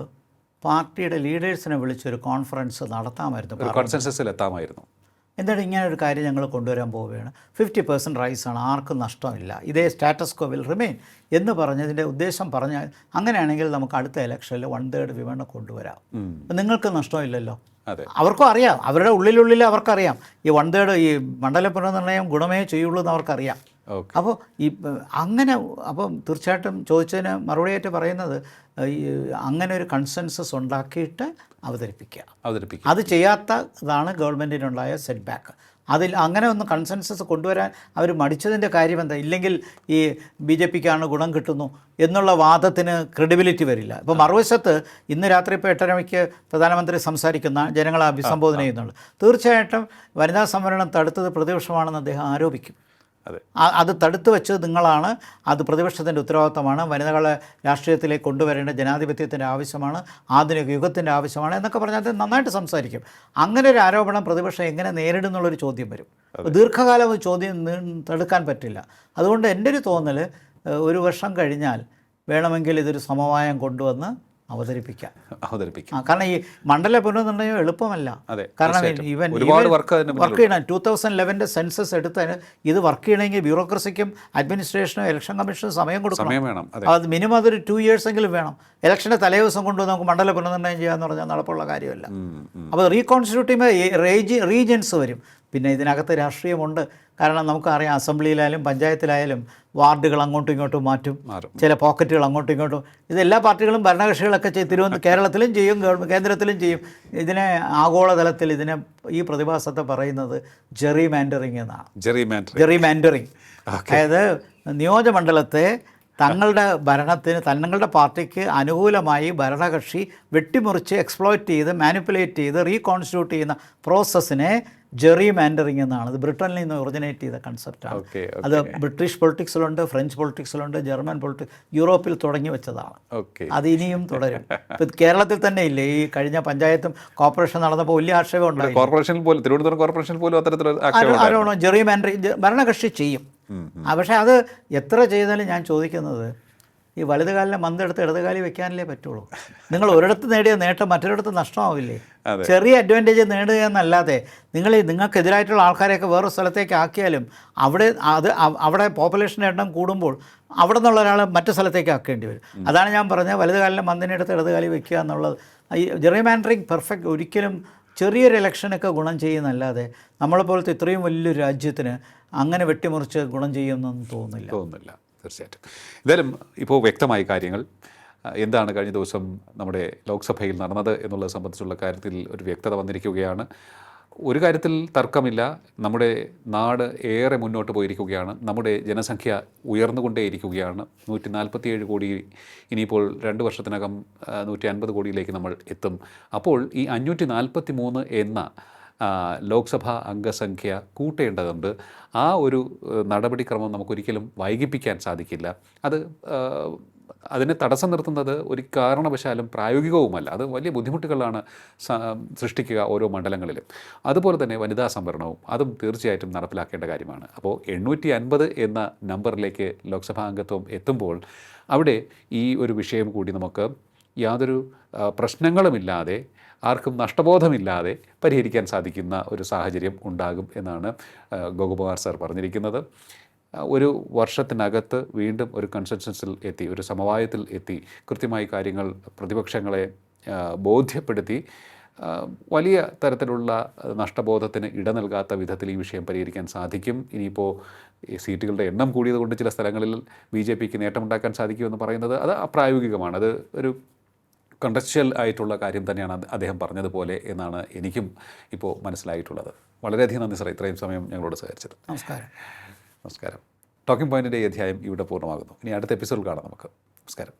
പാർട്ടിയുടെ ലീഡേഴ്സിനെ വിളിച്ചൊരു കോൺഫറൻസ് നടത്താമായിരുന്നു, കോൺസെൻസസിലെത്താമായിരുന്നു. എന്നിട്ട് ഇങ്ങനെ ഒരു കാര്യം ഞങ്ങൾ കൊണ്ടുവരാൻ പോവുകയാണ്, 50% റൈസാണ്, ആർക്കും നഷ്ടമില്ല, ഇതേ സ്റ്റാറ്റസ് കോ വിൽ റിമെയിൻ എന്ന് പറഞ്ഞതിൻ്റെ ഉദ്ദേശം പറഞ്ഞാൽ, അങ്ങനെയാണെങ്കിൽ നമുക്ക് അടുത്ത ഇലക്ഷനിൽ 1/3 വിമനെ കൊണ്ടുവരാം, നിങ്ങൾക്ക് നഷ്ടമില്ലല്ലോ. അതെ. അവർക്കും അറിയാം, അവരുടെ ഉള്ളിലുള്ളിൽ അവർക്കറിയാം ഈ 1/3 ഈ മണ്ഡല പുനർനിർണ്ണയം ഗുണമേ ചെയ്യുള്ളൂ എന്ന് അവർക്കറിയാം. ഓക്കെ. അപ്പോൾ അങ്ങനെ അപ്പം തീർച്ചയായിട്ടും ചോദിച്ചതിന് മറുപടിയായിട്ട് പറയുന്നത് ഈ അങ്ങനെ ഒരു കൺസെൻസസ് ഉണ്ടാക്കിയിട്ട് അവതരിപ്പിക്കുക. അത് ചെയ്യാത്തതാണ് ഗവൺമെൻറ്റിനുണ്ടായ സെറ്റ് ബാക്ക്. അതിൽ അങ്ങനെ ഒന്ന് കൺസെൻസസ് കൊണ്ടുവരാൻ അവർ മടിച്ചതിൻ്റെ കാര്യം എന്താ? ഇല്ലെങ്കിൽ ഈ BJPക്കാണ് ഗുണം കിട്ടുന്നു എന്നുള്ള വാദത്തിന് ക്രെഡിബിലിറ്റി വരില്ല. ഇപ്പോൾ മറുവശത്ത് ഇന്ന് രാത്രി ഇപ്പോൾ 8:30 പ്രധാനമന്ത്രി സംസാരിക്കുന്ന ജനങ്ങളെ അഭിസംബോധന ചെയ്യുന്നുണ്ട്. തീർച്ചയായിട്ടും വനിതാ സംവരണം തടുത്തത് പ്രതിപക്ഷമാണെന്ന് അദ്ദേഹം ആരോപിക്കും. അത് തടുത്തു വെച്ചത് നിങ്ങളാണ്, അത് പ്രതിപക്ഷത്തിൻ്റെ ഉത്തരവാദിത്തമാണ്, വനിതകളെ രാഷ്ട്രീയത്തിലേക്ക് കൊണ്ടുവരേണ്ട ജനാധിപത്യത്തിൻ്റെ ആവശ്യമാണ്, ആധുനിക യുഗത്തിൻ്റെ ആവശ്യമാണ് എന്നൊക്കെ പറഞ്ഞാൽ അത് നന്നായിട്ട് സംസാരിക്കും. അങ്ങനെ ഒരു ആരോപണം പ്രതിപക്ഷം എങ്ങനെ നേരിടുന്നുള്ളൊരു ചോദ്യം വരും. ദീർഘകാലം ചോദ്യം തടുക്കാൻ പറ്റില്ല. അതുകൊണ്ട് എൻ്റെ ഒരു തോന്നൽ 1 വർഷം കഴിഞ്ഞാൽ വേണമെങ്കിൽ ഇതൊരു സമവായം കൊണ്ടുവന്ന് അവതരിപ്പിക്കാം. കാരണം ഈ മണ്ഡല പുനർനിർണ്ണയം എളുപ്പമല്ല. കാരണം ഈവൻ വർക്ക് ചെയ്യണം. 2011 സെൻസസ് എടുത്തതിന് ഇത് വർക്ക് ചെയ്യണമെങ്കിൽ ബ്യൂറോക്രസിക്കും അഡ്മിനിസ്ട്രേഷനും ഇലക്ഷൻ കമ്മീഷനും സമയം കൊടുക്കണം. അത് മിനിമം അതൊരു 2 years എങ്കിലും വേണം. ഇലക്ഷൻ്റെ തലേദിവസം കൊണ്ടുവന്ന് നമുക്ക് മണ്ഡല പുനർനിർണ്ണയം ചെയ്യാമെന്ന് പറഞ്ഞാൽ നടപ്പുള്ള കാര്യമല്ല. അപ്പോൾ റീകോൺസ്റ്റിറ്റ്യൂട്ടീവ് റീജൻസ് വരും. പിന്നെ ഇതിനകത്ത് രാഷ്ട്രീയമുണ്ട്. കാരണം നമുക്കറിയാം അസംബ്ലിയിലായാലും പഞ്ചായത്തിലായാലും വാർഡുകൾ അങ്ങോട്ടും ഇങ്ങോട്ടും മാറ്റും, ചില പോക്കറ്റുകൾ അങ്ങോട്ടും ഇങ്ങോട്ടും. ഇതെല്ലാ പാർട്ടികളും ഭരണകക്ഷികളൊക്കെ കേരളത്തിലും ചെയ്യും, കേന്ദ്രത്തിലും ചെയ്യും. ഇതിനെ ആഗോളതലത്തിൽ ഈ പ്രതിഭാസത്തെ പറയുന്നത് ജെറിമാൻഡറിങ് എന്നാണ്. ജെറിമാൻഡറിങ് അതായത് നിയോജകമണ്ഡലത്തെ തങ്ങളുടെ തങ്ങളുടെ പാർട്ടിക്ക് അനുകൂലമായി ഭരണകക്ഷി വെട്ടിമുറിച്ച് എക്സ്പ്ലോയിറ്റ് ചെയ്ത് മാനിപ്പുലേറ്റ് ചെയ്ത് റീകോൺസ്റ്റിറ്റ്യൂട്ട് ചെയ്യുന്ന പ്രോസസ്സിനെ ജെറിമാൻഡറിങ് എന്നാണ്. അത് ബ്രിട്ടനിൽ നിന്ന് ഒറിജിനേറ്റ് ചെയ്ത കൺസെപ്റ്റാണ്. അത് ബ്രിട്ടീഷ് പൊളിറ്റിക്സിലുണ്ട്, ഫ്രഞ്ച് പൊളിറ്റിക്സിലുണ്ട്, ജർമ്മൻ യൂറോപ്പിൽ തുടങ്ങി വെച്ചതാണ്. അത് ഇനിയും തുടരും. ഇപ്പം കേരളത്തിൽ തന്നെ ഇല്ലേ ഈ കഴിഞ്ഞ പഞ്ചായത്തും കോർപ്പറേഷൻ നടന്നപ്പോൾ വലിയ ആക്ഷേപം ഉണ്ടായി. തിരുവനന്തപുരം കോർപ്പറേഷനിൽ പോലും ആരോപണം ജെറിമാൻഡറിങ് ഭരണകക്ഷി ചെയ്യും. പക്ഷേ അത് എത്ര ചെയ്താലും ഞാൻ ചോദിക്കുന്നത് ഈ വലതുകാലിനെ മന്തെടുത്ത് ഇടതുകാലി വെക്കാനല്ലേ പറ്റുള്ളൂ. നിങ്ങൾ ഒരിടത്ത് നേടിയ നേട്ടം മറ്റൊരിടത്ത് നഷ്ടമാവില്ലേ? ചെറിയ അഡ്വാൻറ്റേജ് നേടുക എന്നല്ലാതെ നിങ്ങൾക്കെതിരായിട്ടുള്ള ആൾക്കാരെയൊക്കെ വേറെ സ്ഥലത്തേക്ക് ആക്കിയാലും അവിടെ പോപ്പുലേഷൻ്റെ എണ്ണം കൂടുമ്പോൾ അവിടെ നിന്നുള്ള ഒരാൾ മറ്റു സ്ഥലത്തേക്ക് ആക്കേണ്ടി വരും. അതാണ് ഞാൻ പറഞ്ഞത്, വലതുകാലിനെ മന്തിനെടുത്ത് ഇടതുകാലി വെക്കുക എന്നുള്ളത്. ഈ ജെറിമാൻഡറിങ് പെർഫെക്റ്റ് ഒരിക്കലും ചെറിയൊരു ഇലക്ഷനൊക്കെ ഗുണം ചെയ്യുന്നല്ലാതെ നമ്മളെപ്പോലത്തെ ഇത്രയും വലിയൊരു രാജ്യത്തിന് അങ്ങനെ വെട്ടിമുറിച്ച് ഗുണം ചെയ്യുമെന്നൊന്നും തോന്നുന്നില്ല. തീർച്ചയായിട്ടും. എന്തായാലും ഇപ്പോൾ വ്യക്തമായ കാര്യങ്ങൾ എന്താണ് കഴിഞ്ഞ ദിവസം നമ്മുടെ ലോക്സഭയിൽ നടന്നത് എന്നുള്ളത് സംബന്ധിച്ചുള്ള കാര്യത്തിൽ ഒരു വ്യക്തത വന്നിരിക്കുകയാണ്. ഒരു കാര്യത്തിൽ തർക്കമില്ല, നമ്മുടെ നാട് ഏറെ മുന്നോട്ട് പോയിരിക്കുകയാണ്. നമ്മുടെ ജനസംഖ്യ ഉയർന്നുകൊണ്ടേയിരിക്കുകയാണ്. 147 കോടി, ഇനിയിപ്പോൾ 2 വർഷത്തിനകം 150 കോടിയിലേക്ക് നമ്മൾ എത്തും. അപ്പോൾ ഈ 543 എന്ന ലോക്സഭാ അംഗസംഖ്യ കൂട്ടേണ്ടതുണ്ട്. ആ ഒരു നടപടിക്രമം നമുക്കൊരിക്കലും വൈകിപ്പിക്കാൻ സാധിക്കില്ല. അതിനെ തടസ്സം നിർത്തുന്നത് ഒരു കാരണവശാലും പ്രായോഗികവുമല്ല. അത് വലിയ ബുദ്ധിമുട്ടുകളാണ് സൃഷ്ടിക്കുക ഓരോ മണ്ഡലങ്ങളിലും. അതുപോലെ തന്നെ വനിതാ സംവരണവും അതും തീർച്ചയായിട്ടും നടപ്പിലാക്കേണ്ട കാര്യമാണ്. അപ്പോൾ 850 എന്ന നമ്പറിലേക്ക് ലോക്സഭാ അംഗത്വം എത്തുമ്പോൾ അവിടെ ഈ ഒരു വിഷയം കൂടി നമുക്ക് യാതൊരു പ്രശ്നങ്ങളുമില്ലാതെ ആർക്കും നഷ്ടബോധമില്ലാതെ പരിഹരിക്കാൻ സാധിക്കുന്ന ഒരു സാഹചര്യം ഉണ്ടാകും എന്നാണ് ഗോകുമാർ സാർ പറഞ്ഞിരിക്കുന്നത്. 1 വർഷത്തിനകത്ത് വീണ്ടും ഒരു കൺസെൻസസിൽ എത്തി, ഒരു സമവായത്തിൽ എത്തി, കൃത്യമായി കാര്യങ്ങൾ പ്രതിപക്ഷങ്ങളെ ബോധ്യപ്പെടുത്തി വലിയ തരത്തിലുള്ള നഷ്ടബോധത്തിന് ഇട നൽകാത്ത വിധത്തിൽ ഈ വിഷയം പരിഹരിക്കാൻ സാധിക്കും. ഇനിയിപ്പോൾ സീറ്റുകളുടെ എണ്ണം കൂടിയതുകൊണ്ട് ചില സ്ഥലങ്ങളിൽ BJPക്ക് നേട്ടമുണ്ടാക്കാൻ സാധിക്കുമെന്ന് പറയുന്നത് അത് അപ്രായോഗികമാണ്. അത് ഒരു കണ്ടക്ച്വൽ ആയിട്ടുള്ള കാര്യം തന്നെയാണ് അദ്ദേഹം പറഞ്ഞതുപോലെ എന്നാണ് എനിക്കും ഇപ്പോൾ മനസ്സിലായിട്ടുള്ളത്. വളരെയധികം നന്ദി സാർ, ഇത്രയും സമയം ഞങ്ങളോട് സഹകരിച്ചത്. നമസ്കാരം. ടോക്കിംഗ് പോയിൻറ്റിൻ്റെ ഈ അധ്യായം ഇവിടെ പൂർണ്ണമാകുന്നു. ഇനി അടുത്ത എപ്പിസോഡിൽ കാണാം നമുക്ക്. നമസ്കാരം.